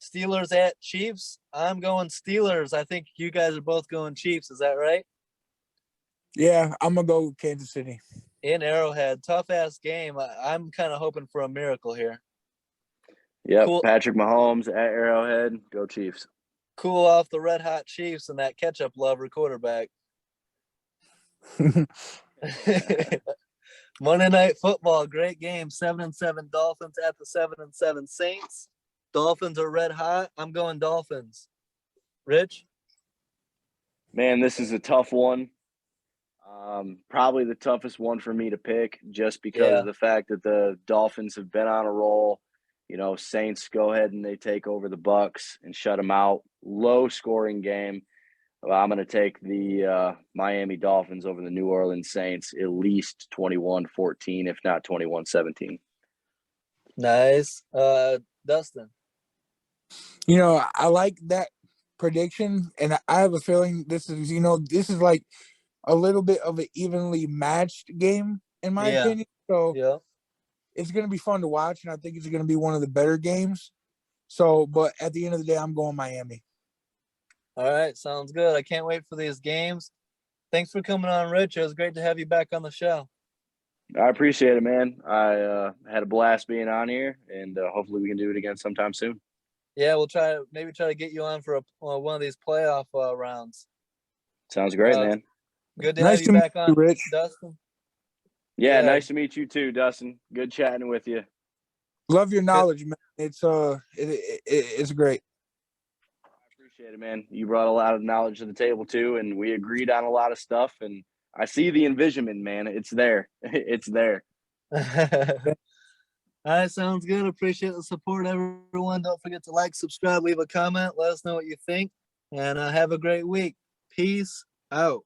Steelers at Chiefs. I'm going Steelers. I think you guys are both going Chiefs. Is that right? Yeah, I'm going to go Kansas City. In Arrowhead. Tough-ass game. I'm kind of hoping for a miracle here. Yep, cool. Patrick Mahomes at Arrowhead. Go Chiefs. Cool off the red-hot Chiefs and that ketchup lover quarterback. Monday Night Football, great game. 7-7 Dolphins at the 7-7 Saints. Dolphins are red hot. I'm going Dolphins. Rich? Man, this is a tough one. Probably the toughest one for me to pick just because of the fact that the Dolphins have been on a roll. You know, Saints go ahead and they take over the Bucs and shut them out. Low scoring game. I'm going to take the Miami Dolphins over the New Orleans Saints, at least 21-14, if not 21-17. Nice. Dustin? You know, I like that prediction, and I have a feeling this is like a little bit of an evenly matched game, in my opinion. So it's going to be fun to watch, and I think it's going to be one of the better games. So, but at the end of the day, I'm going Miami. All right, sounds good. I can't wait for these games. Thanks for coming on, Rich. It was great to have you back on the show. I appreciate it, man. I had a blast being on here, and hopefully we can do it again sometime soon. Yeah, we'll try to get you on for one of these playoff rounds. Sounds great, man. Good to have you back on, Rich. Dustin. Yeah, nice to meet you too, Dustin. Good chatting with you. Love your knowledge, man. It's great. Appreciate it, man. You brought a lot of knowledge to the table too, and we agreed on a lot of stuff. And I see the envisionment, man. It's there. It's there. All right, sounds good. Appreciate the support, everyone. Don't forget to like, subscribe, leave a comment. Let us know what you think, and have a great week. Peace out.